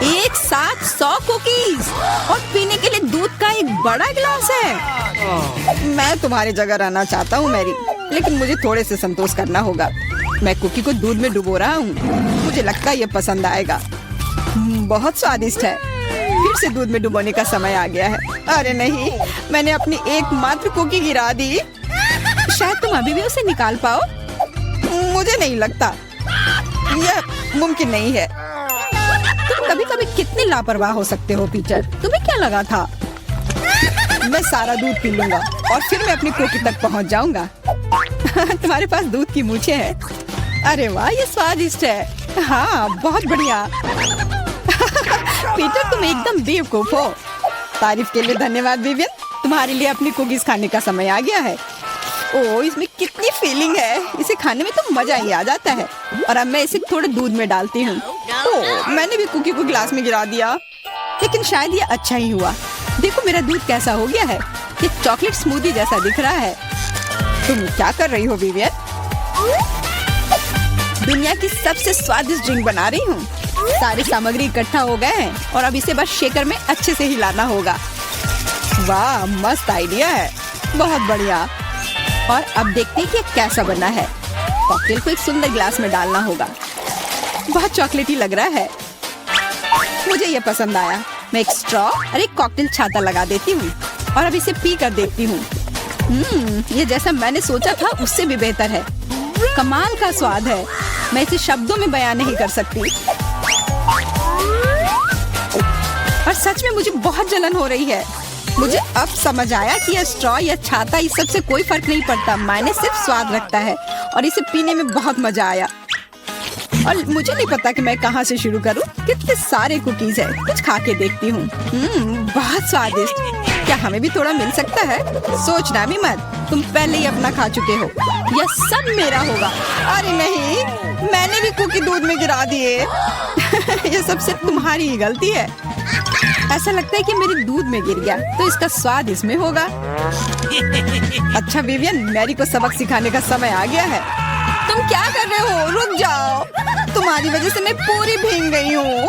एक साथ 100 कुकीज और पीने के लिए दूध का एक बड़ा गिलास है। मैं तुम्हारी जगह रहना चाहता हूँ मैरी, लेकिन मुझे थोड़े से संतोष करना होगा। मैं कुकी को दूध में डुबो रहा हूँ। मुझे लगता है ये पसंद आएगा। बहुत स्वादिष्ट है। फिर से दूध में डुबोने का समय आ गया है। अरे नहीं, मैंने अपनी एकमात्र कुकी गिरा दी। शायद तुम अभी भी उसे निकाल पाओ। मुझे नहीं लगता, यह मुमकिन नहीं है। तुम कभी कभी कितने लापरवाह हो सकते हो पीटर। तुम्हें क्या लगा था मैं सारा दूध पी लूंगा और फिर मैं अपनी कुकी तक पहुंच जाऊंगा? तुम्हारे पास दूध की मूछें हैं। अरे वाह, ये स्वादिष्ट है। हाँ, बहुत बढ़िया। पीटर तुम एकदम बेवकूफ हो। तारीफ के लिए धन्यवाद विवियन। तुम्हारे लिए अपनी कुकीज खाने का समय आ गया है। ओह, इसमें कितनी फीलिंग है। इसे खाने में तो मजा ही आ जाता है। और अब मैं इसे थोड़े दूध में डालती हूँ। ओह, मैंने भी कुकी को गिलास में गिरा दिया, लेकिन शायद ये अच्छा ही हुआ। देखो मेरा दूध कैसा हो गया है। ये चॉकलेट स्मूदी जैसा दिख रहा है। तुम क्या कर रही हो विवियन? दुनिया की सबसे स्वादिष्ट ड्रिंक बना रही हूँ। सारी सामग्री इकट्ठा हो गए हैं और अब इसे बस शेकर में अच्छे से हिलाना होगा। वाह, मस्त आइडिया है, बहुत बढ़िया। और अब देखते हैं कि कैसा बना है। कॉकटेल को एक सुंदर गिलास में डालना होगा। बहुत चॉकलेटी लग रहा है। मुझे ये पसंद आया। मैं एक स्ट्रॉ और एक कॉकटेल छाता लगा देती हूँ और अब इसे पी कर देखती हूँ। ये जैसा मैंने सोचा था उससे भी बेहतर है। कमाल का स्वाद है। मैं इसे शब्दों में बयान नहीं कर सकती। और सच में मुझे बहुत जलन हो रही है। मुझे अब समझ आया कि यह स्ट्रॉ या छाता इस सब से कोई फर्क नहीं पड़ता। मायने सिर्फ स्वाद रखता है और इसे पीने में बहुत मजा आया। और मुझे नहीं पता कि मैं कहाँ से शुरू करूँ। कितने सारे कुकीज है। कुछ खा के देखती हूँ। बहुत स्वादिष्ट। क्या हमें भी थोड़ा मिल सकता है? सोचना भी मत, तुम पहले ही अपना खा चुके हो। यह सब मेरा होगा। अरे नहीं, मैंने भी कुकी दूध में गिरा दिए। ये सब सिर्फ तुम्हारी ही गलती है। ऐसा लगता है कि मेरे दूध में गिर गया तो इसका स्वाद इसमें होगा। अच्छा विवियन, मैरी को सबक सिखाने का समय आ गया है। तुम क्या कर रहे हो? रुक जाओ, तुम्हारी वजह से मैं पूरी भीग गई हूँ।